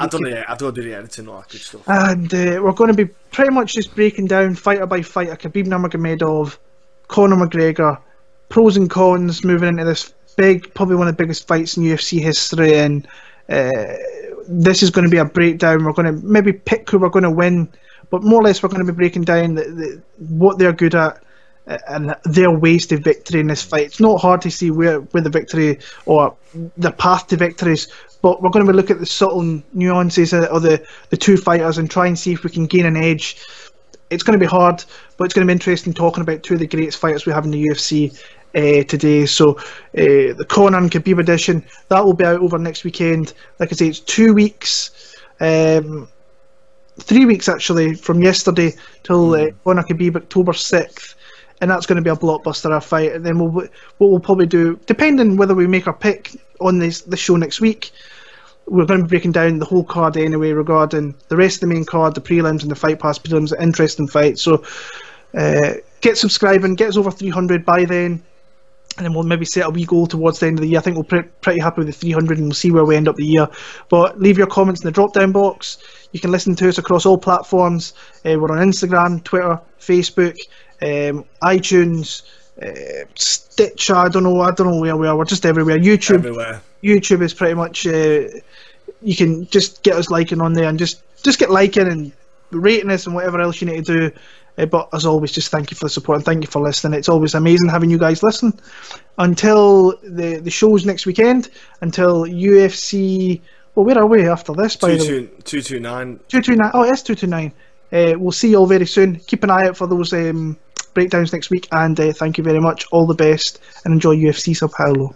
Speaker 2: don't do the editing or that good stuff.
Speaker 1: And we're going to be pretty much just breaking down fighter by fighter, Khabib Nurmagomedov, Conor McGregor, pros and cons moving into this probably one of the biggest fights in UFC history, and this is going to be a breakdown. We're going to maybe pick who we're going to win, but more or less we're going to be breaking down what they're good at and their ways to victory in this fight. It's not hard to see where the victory or the path to victories, but we're going to be looking at the subtle nuances of the two fighters and try and see if we can gain an edge. It's going to be hard, but it's going to be interesting talking about two of the greatest fighters we have in the UFC today. So the Conor and Khabib edition, that will be out over next weekend. Like I say, it's 2 weeks, 3 weeks actually, from yesterday till Conor Khabib October 6th. And that's going to be a blockbuster, our fight. And then what we'll probably do, depending whether we make our pick on the show next week, we're going to be breaking down the whole card anyway, regarding the rest of the main card, the prelims and the Fight Pass prelims, the interesting fights. So get subscribing, get us over 300 by then, and then we'll maybe set a wee goal towards the end of the year. I think we're pretty happy with the 300, and we'll see where we end up the year. But leave your comments in the drop-down box. You can listen to us across all platforms. We're on Instagram, Twitter, Facebook, iTunes, Stitcher. I don't know where we are. We're just everywhere. YouTube is pretty much. You can just get us liking on there, and just get liking and rating us and whatever else you need to do. But as always, just thank you for the support and thank you for listening. It's always amazing having you guys listen. Until the shows next weekend, until UFC. Well, where are we after this? By the way,
Speaker 2: 229.
Speaker 1: 229. Oh, yes, 229. We'll see you all very soon. Keep an eye out for those breakdowns next week, and thank you very much. All the best, and enjoy UFC Sao Paulo.